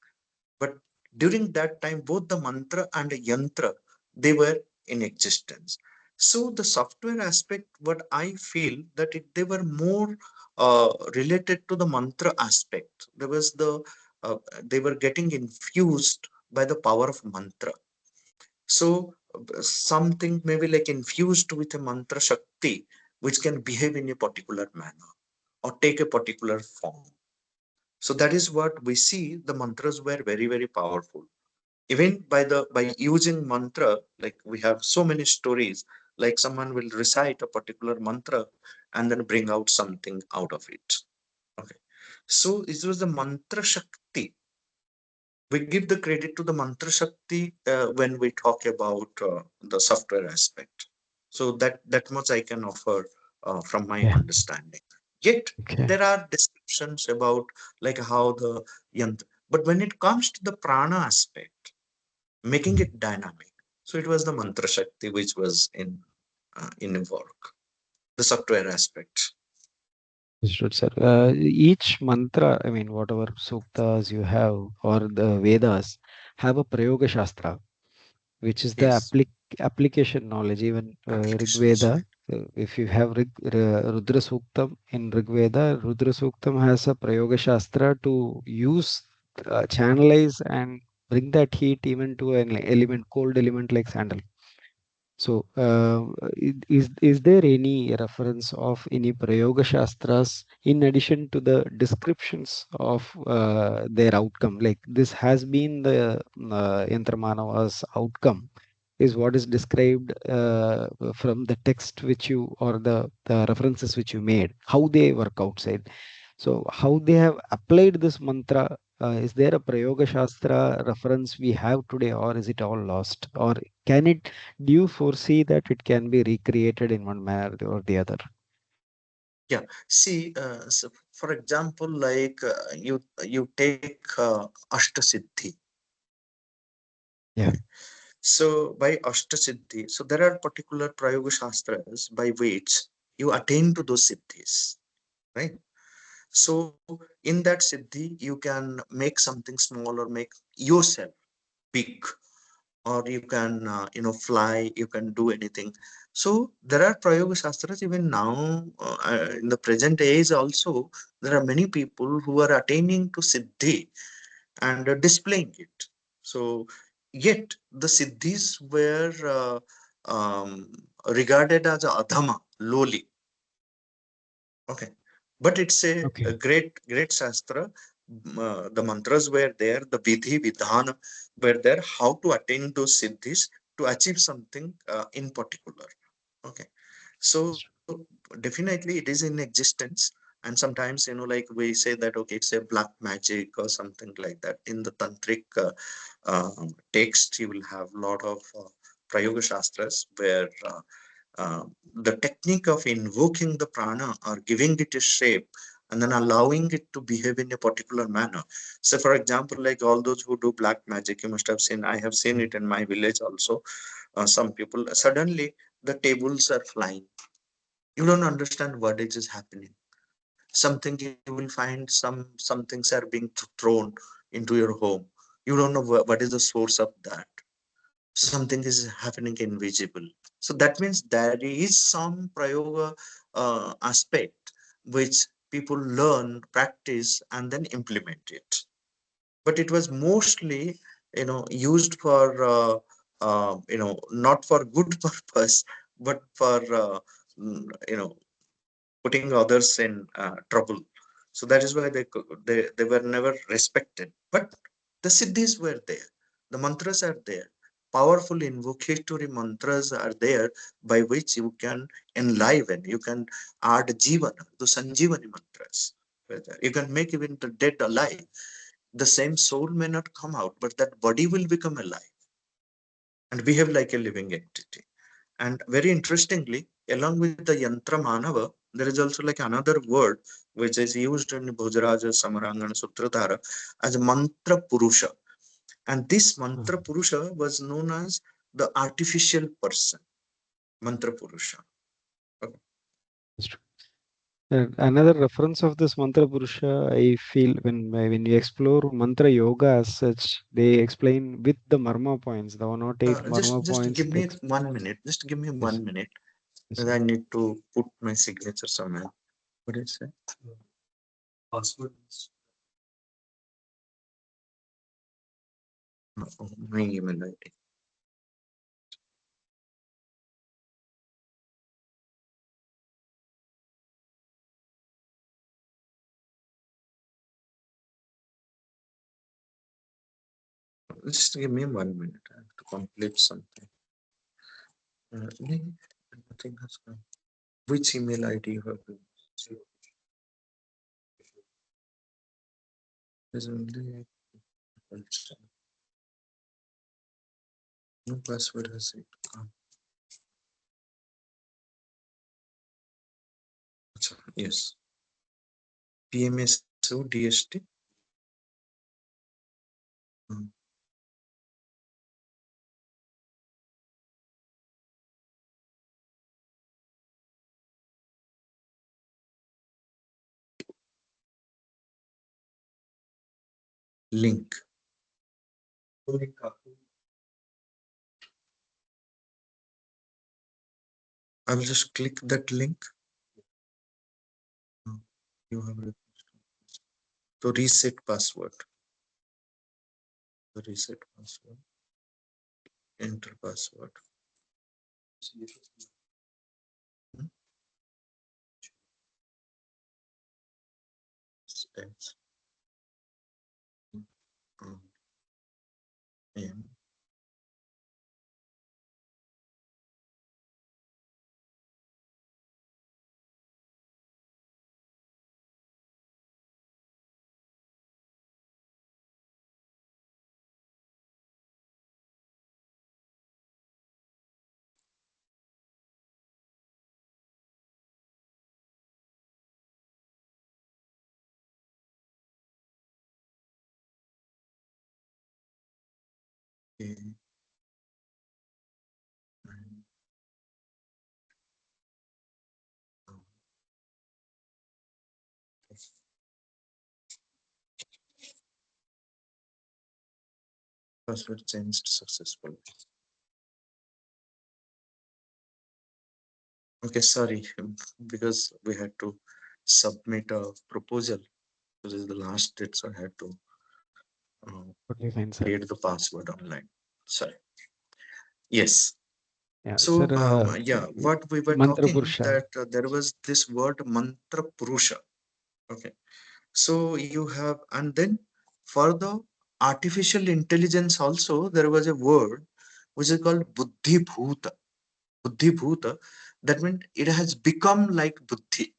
But during that time, both the mantra and the yantra, they were in existence. So the software aspect, what I feel that they were more related to the mantra aspect. There was they were getting infused by the power of mantra. So something maybe like infused with a mantra shakti, which can behave in a particular manner or take a particular form. So that is what we see. The mantras were very, very powerful. Even by using mantra, like we have so many stories, like someone will recite a particular mantra and then bring out something out of it. Okay. So it was the mantra shakti. We give the credit to the mantra shakti when we talk about the software aspect. So that much I can offer from my Yeah. understanding. Yet Okay. there are descriptions about like how the yantra, but when it comes to the prana aspect, making it dynamic, so it was the mantra shakti which was in work, the software aspect. Understood, sir. Each mantra, I mean, whatever suktas you have or the Vedas have a Prayoga Shastra, which is the Yes, application knowledge. Even Rig applications, Veda, right? if you have Rudra Suktam in Rig Veda, Rudra Suktam has a Prayoga Shastra to use, channelize, and bring that heat even to an element, cold element like sandal. So, is there any reference of any Prayoga Shastras in addition to the descriptions of their outcome? Like this has been the Yantramanava's outcome, is what is described from the text which you or the references which you made, how they work outside. So, how they have applied this mantra, is there a Prayoga Shastra reference we have today, or is it all lost? Or can it, do you foresee that it can be recreated in one manner or the other? Yeah, see, so for example, like you take ashtasiddhi. Yeah. Okay, so by ashtasiddhi, so there are particular prayoga shastras by which you attain to those siddhis, right? So in that siddhi, you can make something small or make yourself big, or you can fly, you can do anything. So there are prayoga shastras even now, in the present age also, there are many people who are attaining to siddhi and displaying it. So yet the siddhis were regarded as a adhama, lowly. Okay, but it's a Okay. great shastra. The mantras were there, the vidhi vidhana were there, how to attain those siddhis to achieve something in particular. Okay, so definitely it is in existence, and sometimes like we say that okay, it's a black magic or something like that. In the tantric text, you will have a lot of prayoga shastras where uh, the technique of invoking the prana or giving it a shape and then allowing it to behave in a particular manner. So, for example, like all those who do black magic, you must have seen, I have seen it in my village also. Some people suddenly the tables are flying. You don't understand what is happening. Something you will find, some things are being thrown into your home. You don't know what is the source of that. Something is happening invisible. So that means there is some prayoga aspect which people learn, practice, and then implement it. But it was mostly used for not for good purpose, but for putting others in trouble. So that is why they were never respected. But the siddhis were there. The mantras are there. Powerful invocatory mantras are there by which you can enliven, you can add jivana, the Sanjivani mantras. You can make even the dead alive. The same soul may not come out, but that body will become alive and behave like a living entity. And very interestingly, along with the Yantra Manava, there is also like another word which is used in Bhojaraja Samarangana Sutradhara as Mantra Purusha. And this Mantra Purusha was known as the artificial person, Mantra Purusha. Okay. Another reference of this mantra purusha, I feel when you explore mantra yoga as such, they explain with the marma points, the 108 marma Just points. give me 1 minute. Just give me Yes. 1 minute. Yes, I need to put my signature somewhere. What did I say? Password. My email ID. Just give me 1 minute. I have to complete something. Nothing has come. Which email ID you have? There's only no password has it come. Yes. PMSO DST. Link. I will just click that link. You have to reset password. Reset password. Enter password. X M A password changed successfully. Okay, sorry, because we had to submit a proposal. This is the last date, so I had to create the password online. Sorry. Yes. Yeah, So, sir, what we were mantra talking purusha. that there was this word mantra purusha. Okay. So you have, and then for the artificial intelligence also, there was a word which is called buddhi bhuta. Buddhi bhuta. That means it has become like buddhi.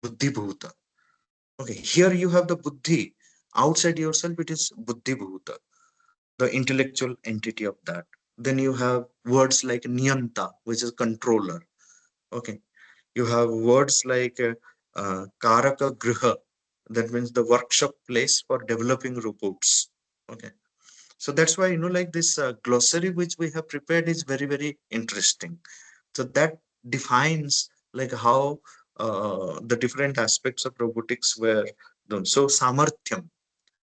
Buddhi bhuta. Okay. Here you have the buddhi. Outside yourself, it is buddhi bhuta, the intellectual entity of that. Then you have words like niyanta, which is controller. Okay. You have words like karaka griha, that means the workshop place for developing robots. Okay. So that's why, like this glossary which we have prepared is very, very interesting. So that defines like how the different aspects of robotics were done. So samarthyam,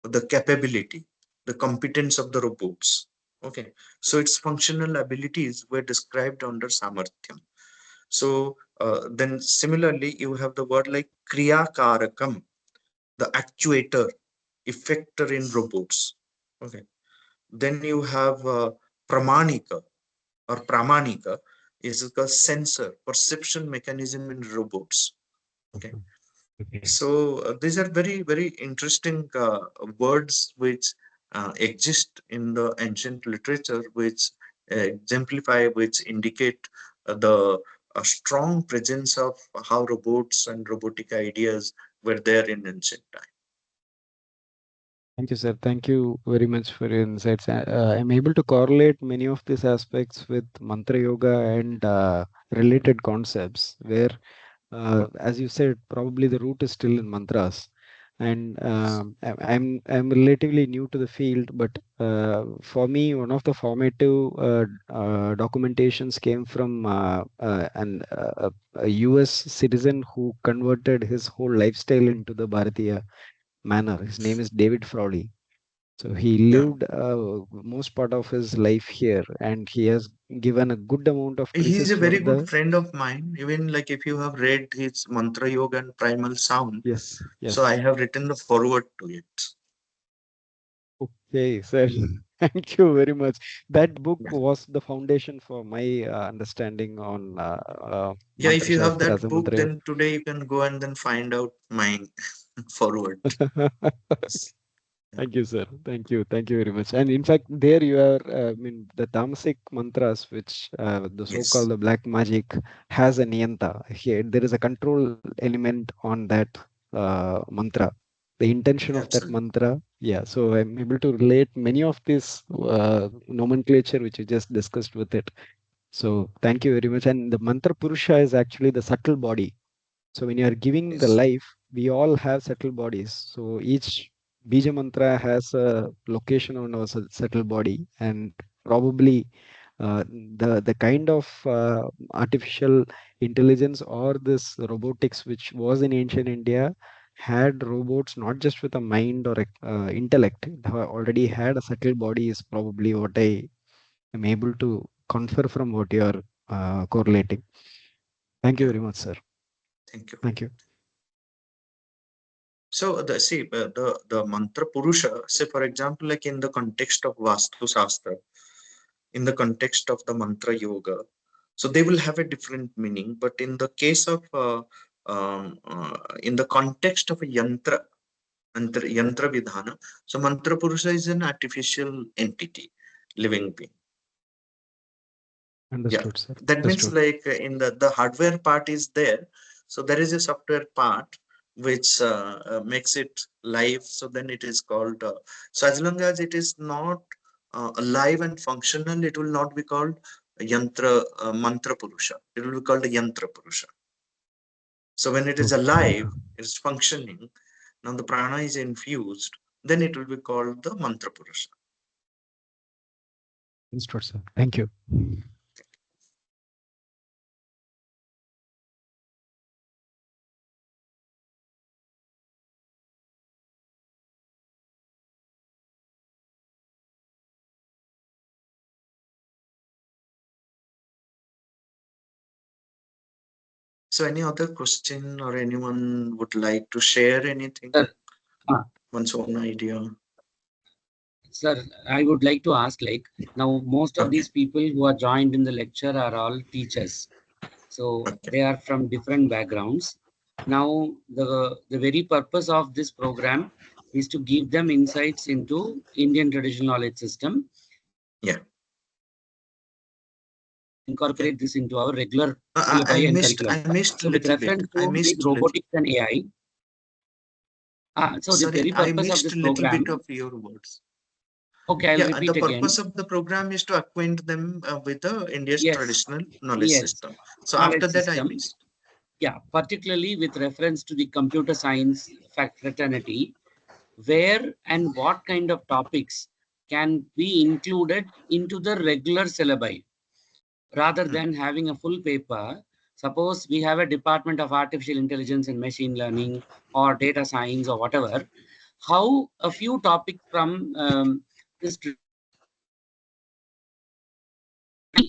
the capability, the competence of the robots. Okay. So its functional abilities were described under samarthyam. So then similarly, you have the word like kriya karakam, the actuator, effector in robots. Okay. Then you have pramanika or pramanika is a sensor, perception mechanism in robots. Okay. So these are very, very interesting words which exist in the ancient literature, which exemplify, which indicate the strong presence of how robots and robotic ideas were there in ancient time. Thank you, sir. Thank you very much for your insights. I'm able to correlate many of these aspects with mantra yoga and related concepts, where, as you said, probably the root is still in mantras. And I'm relatively new to the field, but for me, one of the formative documentations came from a US citizen who converted his whole lifestyle into the Bharatiya manner. His name is David Frawley. So he Yeah, lived most part of his life here, and he has given a good amount of he's thesis a for very good the. friend of mine. Even like if you have read his Mantra Yoga and Primal Sound, Yes, so I yes. have written the forward to it. Okay, sir. Thank you very much. That book Yeah. was the foundation for my understanding on Yeah, if Mantra you have Shastras that and book, Mantra then today you can go and then find out my forward. Yoga. Yes. Yeah. Thank you, sir. Thank you. Thank you very much. And in fact, there you are, I mean, the Tamasic mantras, which the Yes. so-called the black magic has a niyanta. Here, there is a control element on that mantra. The intention Yeah, of that absolutely. mantra. Yeah. So I'm able to relate many of this nomenclature which you just discussed with it. So thank you very much. And the mantra purusha is actually the subtle body. So when you are giving the Yes. life, we all have subtle bodies. So each Bija mantra has a location on our subtle body, and probably the kind of artificial intelligence or this robotics which was in ancient India had robots not just with a mind or intellect, it already had a subtle body is probably what I am able to confer from what you are correlating. Thank you Yeah. very much, sir. Thank you. Thank you. So the mantra purusha, say for example, like in the context of Vastu Shastra, in the context of the mantra yoga, so they will have a different meaning. But in the case of in the context of a yantra vidhana, so mantra purusha is an artificial entity, living being. Yeah, Understood, sir. that means Understood. like in the hardware part is there, so there is a software part which makes it live. So then it is called. So as long as it is not alive and functional, it will not be called yantra mantra purusha. It will be called a yantra purusha. So when it is Okay. alive, it is functioning. Now the prana is infused. Then it will be called the mantra purusha. Understood, sir. Thank you. So any other question or anyone would like to share anything? Sir, uh, One's own idea. sir, I would like to ask, like, now most of Okay, these people who are joined in the lecture are all teachers. So okay. they are from different backgrounds. Now, the very purpose of this program is to give them insights into Indian traditional knowledge system, Yeah, okay. incorporate this into our regular I syllabi and missed curriculum. I missed a So with little bit. reference I to this missed a little. robotics and AI, so the Sorry, very I purpose of missed this a little bit program, of your words. okay, I'll Yeah, and the repeat purpose again. of the program is to acquaint them with the India's Yes, traditional knowledge yes, system. So after knowledge that, I system. missed. Yeah, particularly with reference to the computer science fraternity, where and what kind of topics can be included into the regular syllabi rather Hmm. than having a full paper. Suppose we have a department of artificial intelligence and machine learning or data science or whatever, how a few topics from this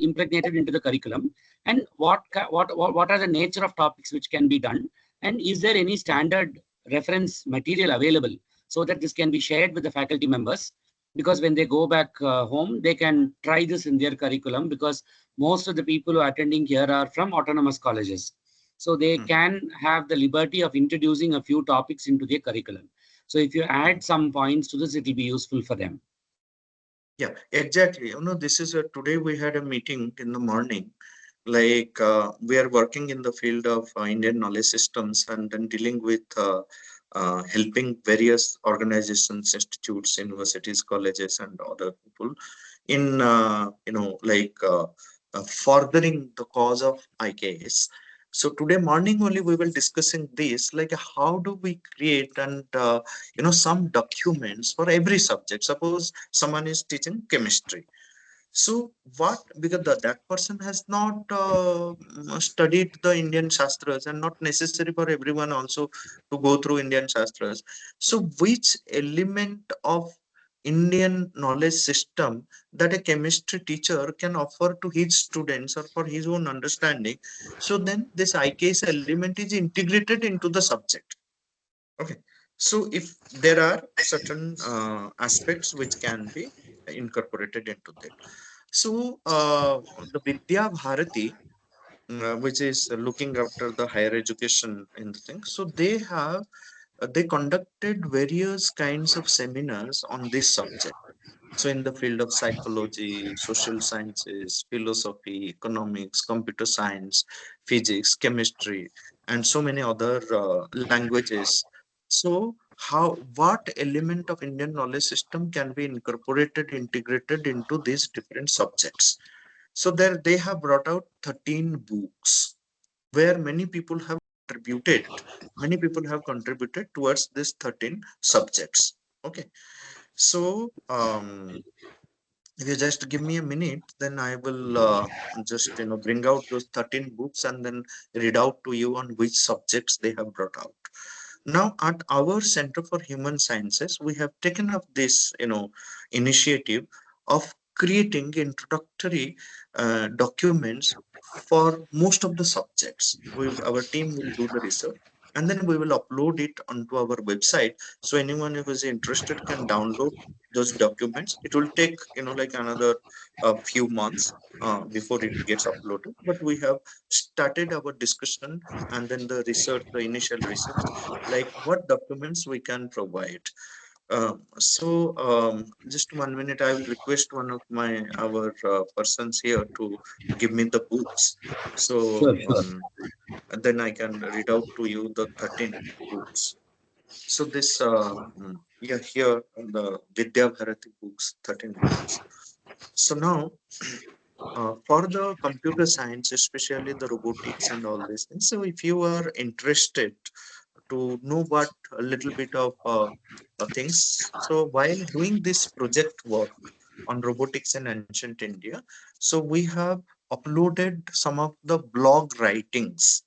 impregnated into the curriculum, and what are the nature of topics which can be done, and is there any standard reference material available so that this can be shared with the faculty members, because when they go back home they can try this in their curriculum, because most of the people who are attending here are from autonomous colleges, so they Hmm. can have the liberty of introducing a few topics into their curriculum. So if you add some points to this, it will be useful for them. Yeah, exactly. This is today we had a meeting in the morning. Like we are working in the field of Indian knowledge systems and then dealing with helping various organizations, institutes, universities, colleges, and other people in furthering the cause of IKS. So today morning only we will discussing this, like how do we create and some documents for every subject. Suppose someone is teaching chemistry, so what, because that person has not studied the Indian Shastras, and not necessary for everyone also to go through Indian Shastras. So which element of Indian knowledge system that a chemistry teacher can offer to his students or for his own understanding? So then this IKS element is integrated into the subject. Okay. So if there are certain aspects which can be incorporated into that. So the Vidya Bharati, which is looking after the higher education in the thing, so they conducted various kinds of seminars on this subject. So in the field of psychology, social sciences, philosophy, economics, computer science, physics, chemistry, and so many other languages. So what element of Indian knowledge system can be incorporated, integrated into these different subjects? So there they have brought out 13 books where contributed, many people have contributed towards this 13 subjects. Okay. So if you just give me a minute, then I will just bring out those 13 books and then read out to you on which subjects they have brought out. Now, at our Center for Human Sciences, we have taken up this, initiative of creating introductory documents for most of the subjects. Our team will do the research and then we will upload it onto our website. So anyone who is interested can download those documents. It will take, like another few months before it gets uploaded. But we have started our discussion and then the initial research, like what documents we can provide. Just 1 minute, I will request one of our persons here to give me the books. So Sure, sure. and then I can read out to you the 13 books. So this, yeah, here the Vidya Bharati books, 13 books. So now, for the computer science, especially the robotics and all these things. So if you are interested to know what a little bit of things. So while doing this project work on robotics in ancient India, so we have uploaded some of the blog writings,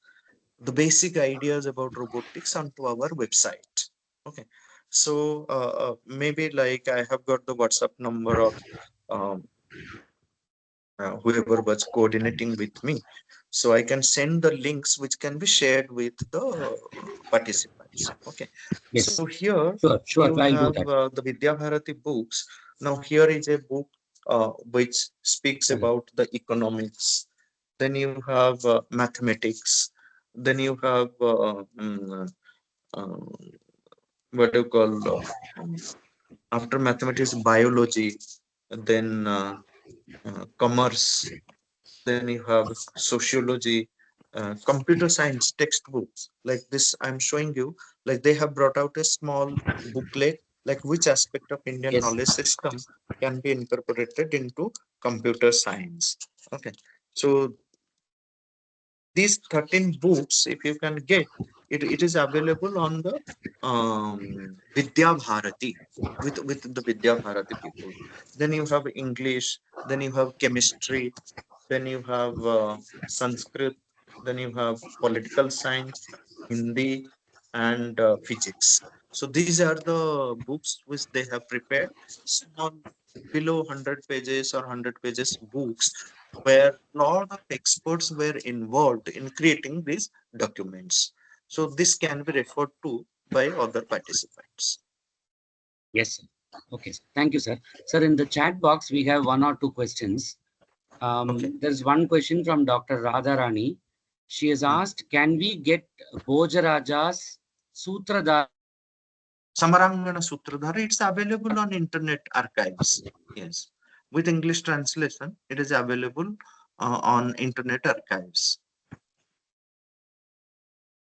the basic ideas about robotics onto our website. Okay. So maybe like I have got the WhatsApp number of um, whoever was coordinating with me. So I can send the links which can be shared with the participants. Okay. So Yes. here Sure, sure. you I'll do have that. the Vidya Bharati books. Now here is a book which speaks Correct. about the economics. Then you have mathematics. Then you have uh, what do you call after mathematics, biology. Then commerce, then you have sociology, computer science textbooks like this I'm showing you. Like they have brought out a small booklet, like which aspect of Indian Yes. knowledge system can be incorporated into computer science. Okay. So these 13 books, if you can get it, it is available on the Vidya Bharati, with the Vidya Bharati people. Then you have English, then you have chemistry, then you have Sanskrit, then you have political science, Hindi, and physics. So these are the books which they have prepared, small, below 100 pages or 100 pages books, where a lot of experts were involved in creating these documents. So this can be referred to by other participants. Yes, sir. Okay, sir. Thank you, sir. Sir, in the chat box, we have one or two questions. Okay. There's one question from Dr. Radharani. She has Hmm. asked, can we get Bhojaraja's Sutradhara? Samarangana Sutradhara, it's available on Internet archives. Yes. with English translation. It is available on Internet Archives.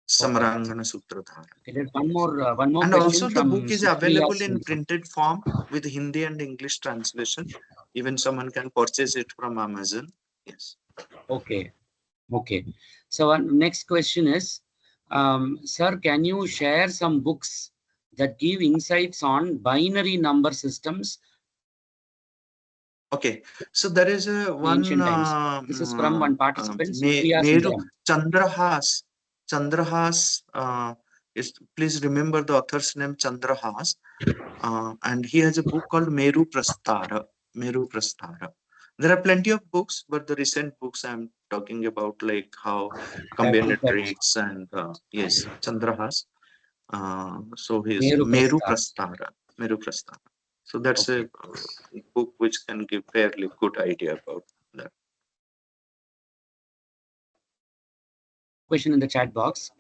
Samarangana Sutradhara. Okay, there's one more And question also the from book is Supriya available in Singh. printed form with Hindi and English translation. Even someone can purchase it from Amazon. Yes. Okay. Okay. So next question is, sir, can you share some books that give insights on binary number systems? Okay, so there is a one Ancient times. This is from one participant, Supriya Meru Sundaram. Chandrahas. Chandrahas is, please remember the author's name, Chandrahas, and he has a book called Meru Prasthara. Meru Prasthara. There are plenty of books, but the recent books I'm talking about, like how combinatorics and yes, Chandrahas. So his Meru Prasthara. Meru Prasthara. So that's a book which can give fairly good idea about that. Question in the chat box.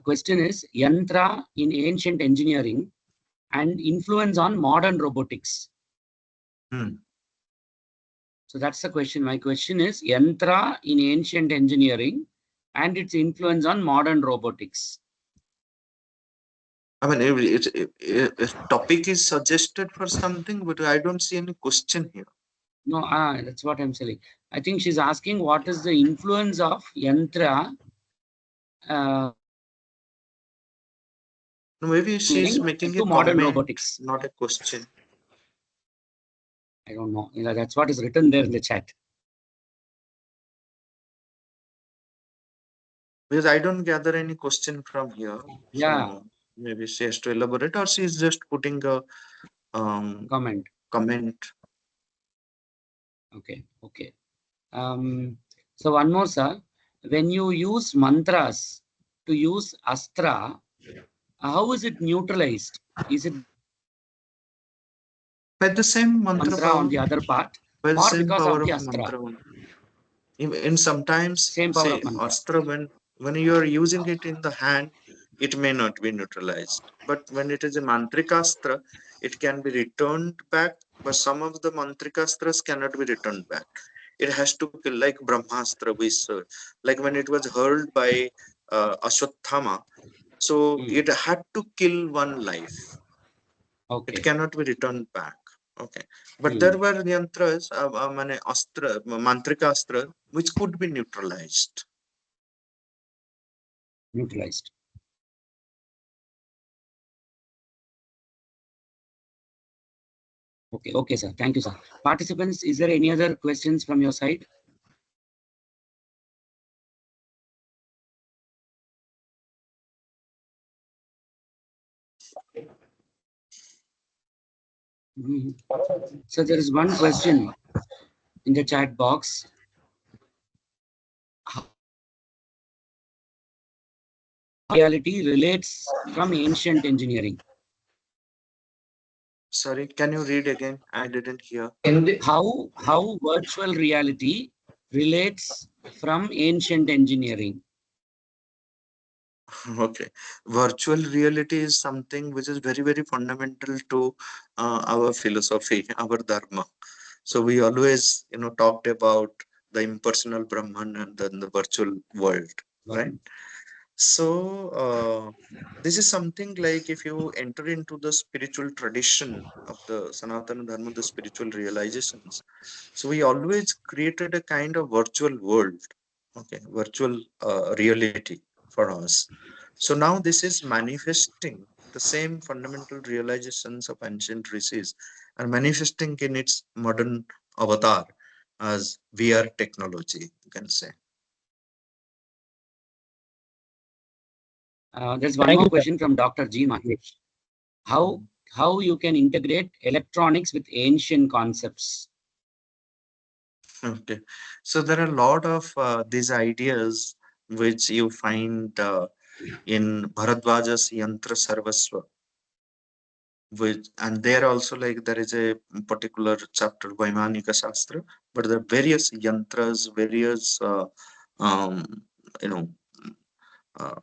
Question is Yantra in ancient engineering and influence on modern robotics. So that's the question. My question is Yantra in ancient engineering and its influence on modern robotics. I mean, if topic is suggested for something, but I don't see any question here. No, that's what I'm saying. I think she's asking what is the influence of Yantra. Maybe she's making a modern comment, robotics, not a question. I don't know. That's what is written there in the chat. Because I don't gather any question from here. Yeah. So maybe she has to elaborate, or she's just putting a comment. Okay. Okay. So one more, sir. When you use mantras to use astra, how is it neutralized? Is it by the same mantra power, on the other part, by the or same because power of the of astra? mantra? In sometimes, same power say, of mantra. astra, when you are using it in the hand, it may not be neutralized. But when it is a mantrikastra, it can be returned back. But some of the mantrikastras cannot be returned back. It has to kill, like Brahmastra, like when it was hurled by Ashwatthama. So it had to kill one life. Okay. It cannot be returned back. Okay, but there were yantras, astra, mantrika astra, which could be neutralized. Neutralized. Okay. Okay, sir. Thank you, sir. Participants, is there any other questions from your side? So there is one question in the chat box. Reality relates from ancient engineering. Sorry, can you read again? I didn't hear. How virtual reality relates from ancient engineering? Okay, virtual reality is something which is very, very fundamental to our philosophy, our dharma. So we always, talked about the impersonal Brahman and then the virtual world, right? So this is something like if you enter into the spiritual tradition of the Sanatana Dharma, the spiritual realizations. So we always created a kind of virtual world, okay, virtual reality for us. So now this is manifesting the same fundamental realizations of ancient rishis and manifesting in its modern avatar as VR technology, you can say. There's one more question from Dr. G. Mahesh. How you can integrate electronics with ancient concepts? Okay, so there are a lot of these ideas which you find in Bharadwaja's Yantra Sarvasva, which, and there also, like, there is a particular chapter Vaimanika Shastra, but there are various yantras, various um, you know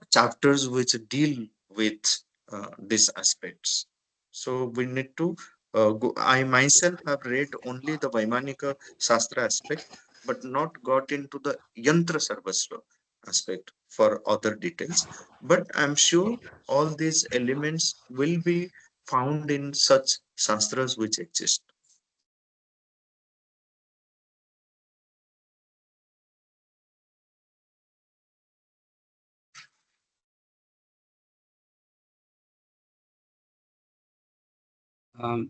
chapters which deal with these aspects. So we need to I myself have read only the Vaimanika Shastra aspect, but not got into the Yantra Sarvasva aspect for other details. But I'm sure all these elements will be found in such Shastras which exist.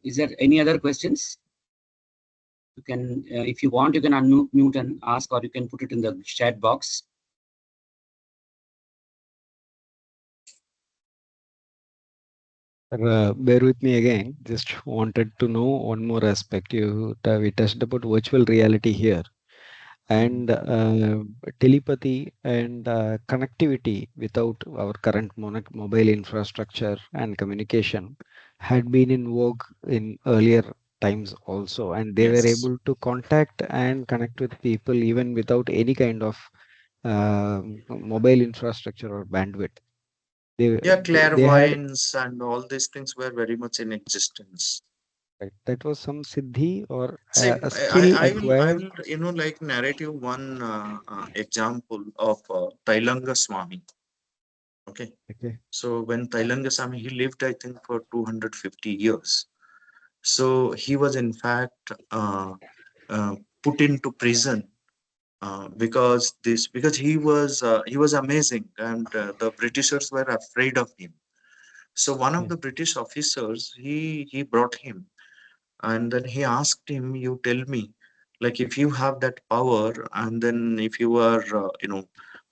Is there any other questions? You can, if you want, you can unmute and ask, or you can put it in the chat box. Bear with me again. Just wanted to know one more aspect. We touched about virtual reality here, and telepathy and connectivity without our current mobile infrastructure and communication had been in vogue in earlier times also, and they were Yes. able to contact and connect with people even without any kind of mobile infrastructure or bandwidth. Yeah, They had clairvoyance and all these things were very much in existence. right, that was some siddhi or See, a skill I acquired. will, like narrate you one example of Tailanga Swami. Okay. Okay, So when Thailangasamy, he lived, I think, for 250 years. So he was in fact put into prison because he was amazing, and the Britishers were afraid of him. So one of okay, the British officers, he brought him, and then he asked him, "You tell me, like if you have that power, and then if you are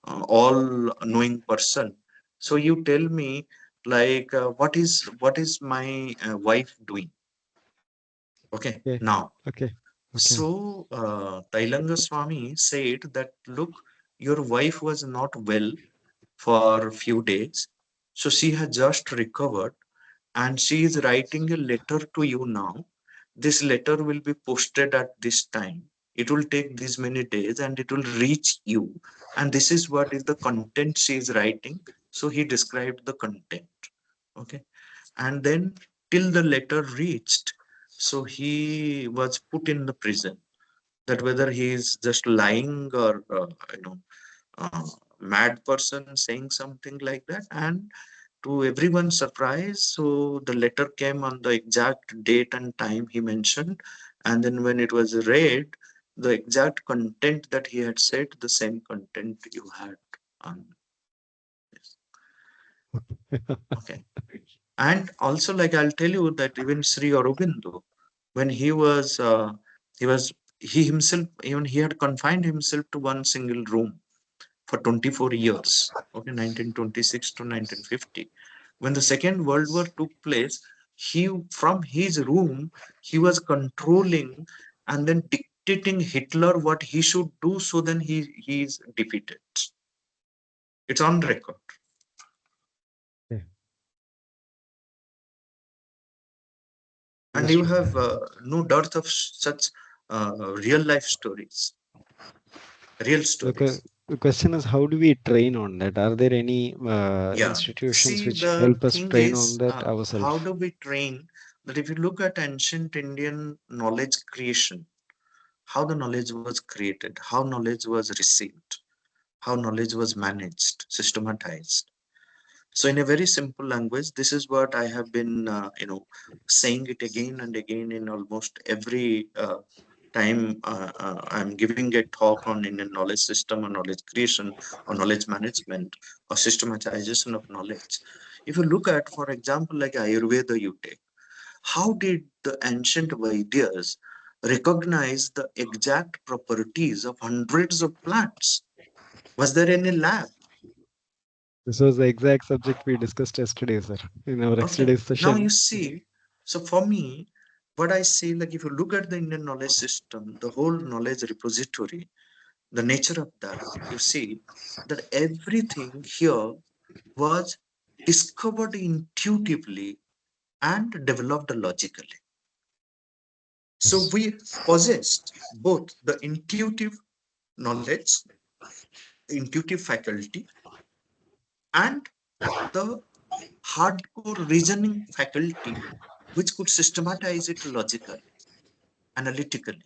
all knowing person, so you tell me, like what is my wife doing? Okay, okay, now." okay, okay, So Tailanga Swami said that, look, your wife was not well for a few days, so she has just recovered, and she is writing a letter to you now. This letter will be posted at this time. It will take this many days and it will reach you. And this is what is the content she is writing. So he described the content. Okay. And then till the letter reached, so he was put in the prison. That whether he is just lying or uh, mad person saying something like that. And to everyone's surprise, so the letter came on the exact date and time he mentioned, and then when it was read, the exact content that he had said, the same content you had on this. Okay. And also, like I'll tell you that even Sri Aurobindo, when he was he himself, even he had confined himself to one single room for 24 years, okay, 1926 to 1950. When the Second World War took place, he, from his room, he was controlling and then dictating Hitler what he should do, so then he is defeated. It's on record. okay. And you Understood. have no dearth of such real life stories, real The, stories. the question is, how do we train on that? Are there any Yeah. institutions See, which the help us thing train on is, that how ourselves? do we train that? If you look at ancient Indian knowledge creation, how the knowledge was created, how knowledge was received, how knowledge was managed, systematized. So, in a very simple language, this is what I have been, saying it again and again in almost every time I'm giving a talk on Indian knowledge system or knowledge creation or knowledge management or systematization of knowledge. If you look at, for example, like Ayurveda, you take, how did the ancient Vaidyas recognize the exact properties of hundreds of plants? Was there any lab? This was the exact subject we discussed yesterday, sir, in our Okay. yesterday's Now you session. see, so for me, what I see, like if you look at the Indian knowledge system, the whole knowledge repository, the nature of that, you see that everything here was discovered intuitively and developed logically. So Yes. we possessed both the intuitive knowledge, intuitive faculty, and the hardcore reasoning faculty which could systematize it logically, analytically,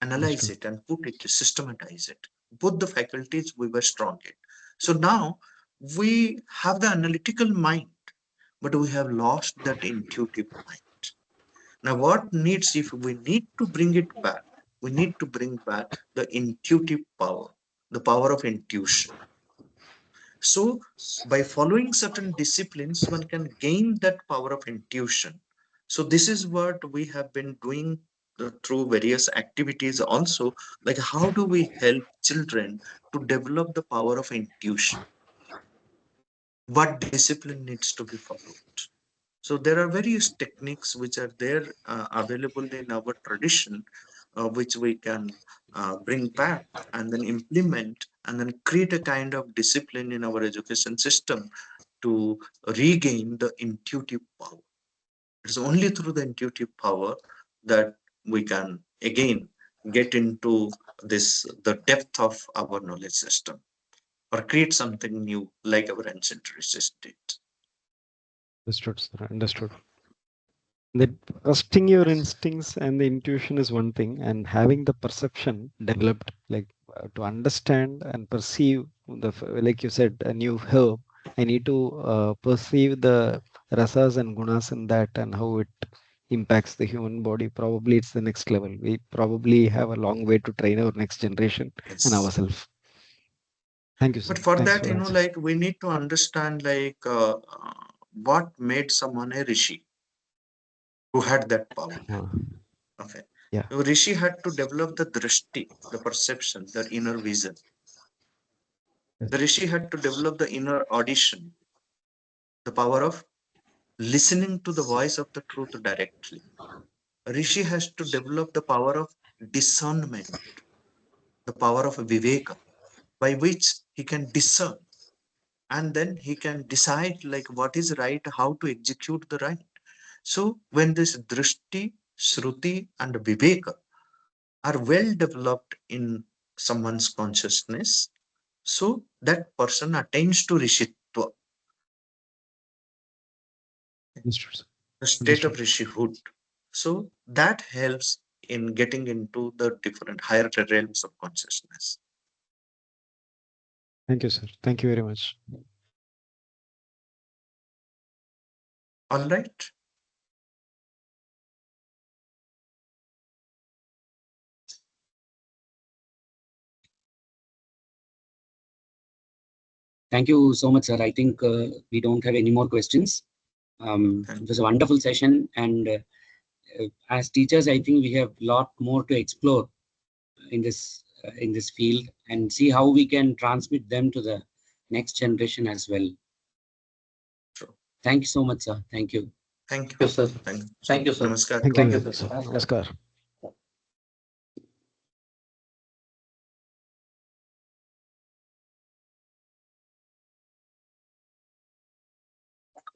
analyze Understood. it and put it, systematize it. Both the faculties we were strong in. So now we have the analytical mind, but we have lost that intuitive mind. Now, what needs, if we need to bring it back, we need to bring back the intuitive power, the power of intuition. So, by following certain disciplines, one can gain that power of intuition. So, this is what we have been doing through various activities also. Like, how do we help children to develop the power of intuition? What discipline needs to be followed? So there are various techniques which are there available in our tradition, which we can bring back and then implement and then create a kind of discipline in our education system to regain the intuitive power. It's only through the intuitive power that we can again get into this the depth of our knowledge system or create something new like our ancient races did. Understood, sir. Understood. That trusting your instincts and the intuition is one thing, and having the perception developed, like to understand and perceive like you said, a new herb. I need to perceive the rasas and gunas in that and how it impacts the human body. Probably it's the next level. We probably have a long way to train our next generation and Yes. ourselves. Thank you, sir. But for Thanks that, for answering. like we need to understand what made someone a rishi who had that power. Okay. Yeah. So rishi had to develop the drishti, the perception, the inner vision. Yes. The rishi had to develop the inner audition, the power of listening to the voice of the truth directly. A rishi has to develop the power of discernment, the power of viveka, by which he can discern and then he can decide like what is right, how to execute the right. So when this drishti, shruti, and viveka are well developed in someone's consciousness, so that person attains to rishitva, Understood, sir. the state of Understood. rishihood. So that helps in getting into the different higher realms of consciousness. Thank you, sir. Thank you very much. All right. Thank you so much, sir. I think we don't have any more questions. It was a wonderful session, and as teachers, I think we have a lot more to explore in this field and see how we can transmit them to the next generation as well. True. Thank you so much, sir. Thank you. Thank you. Thank you, sir. Thank you. Thank you, sir. Namaskar. Thank Thank you. you, sir. Namaskar.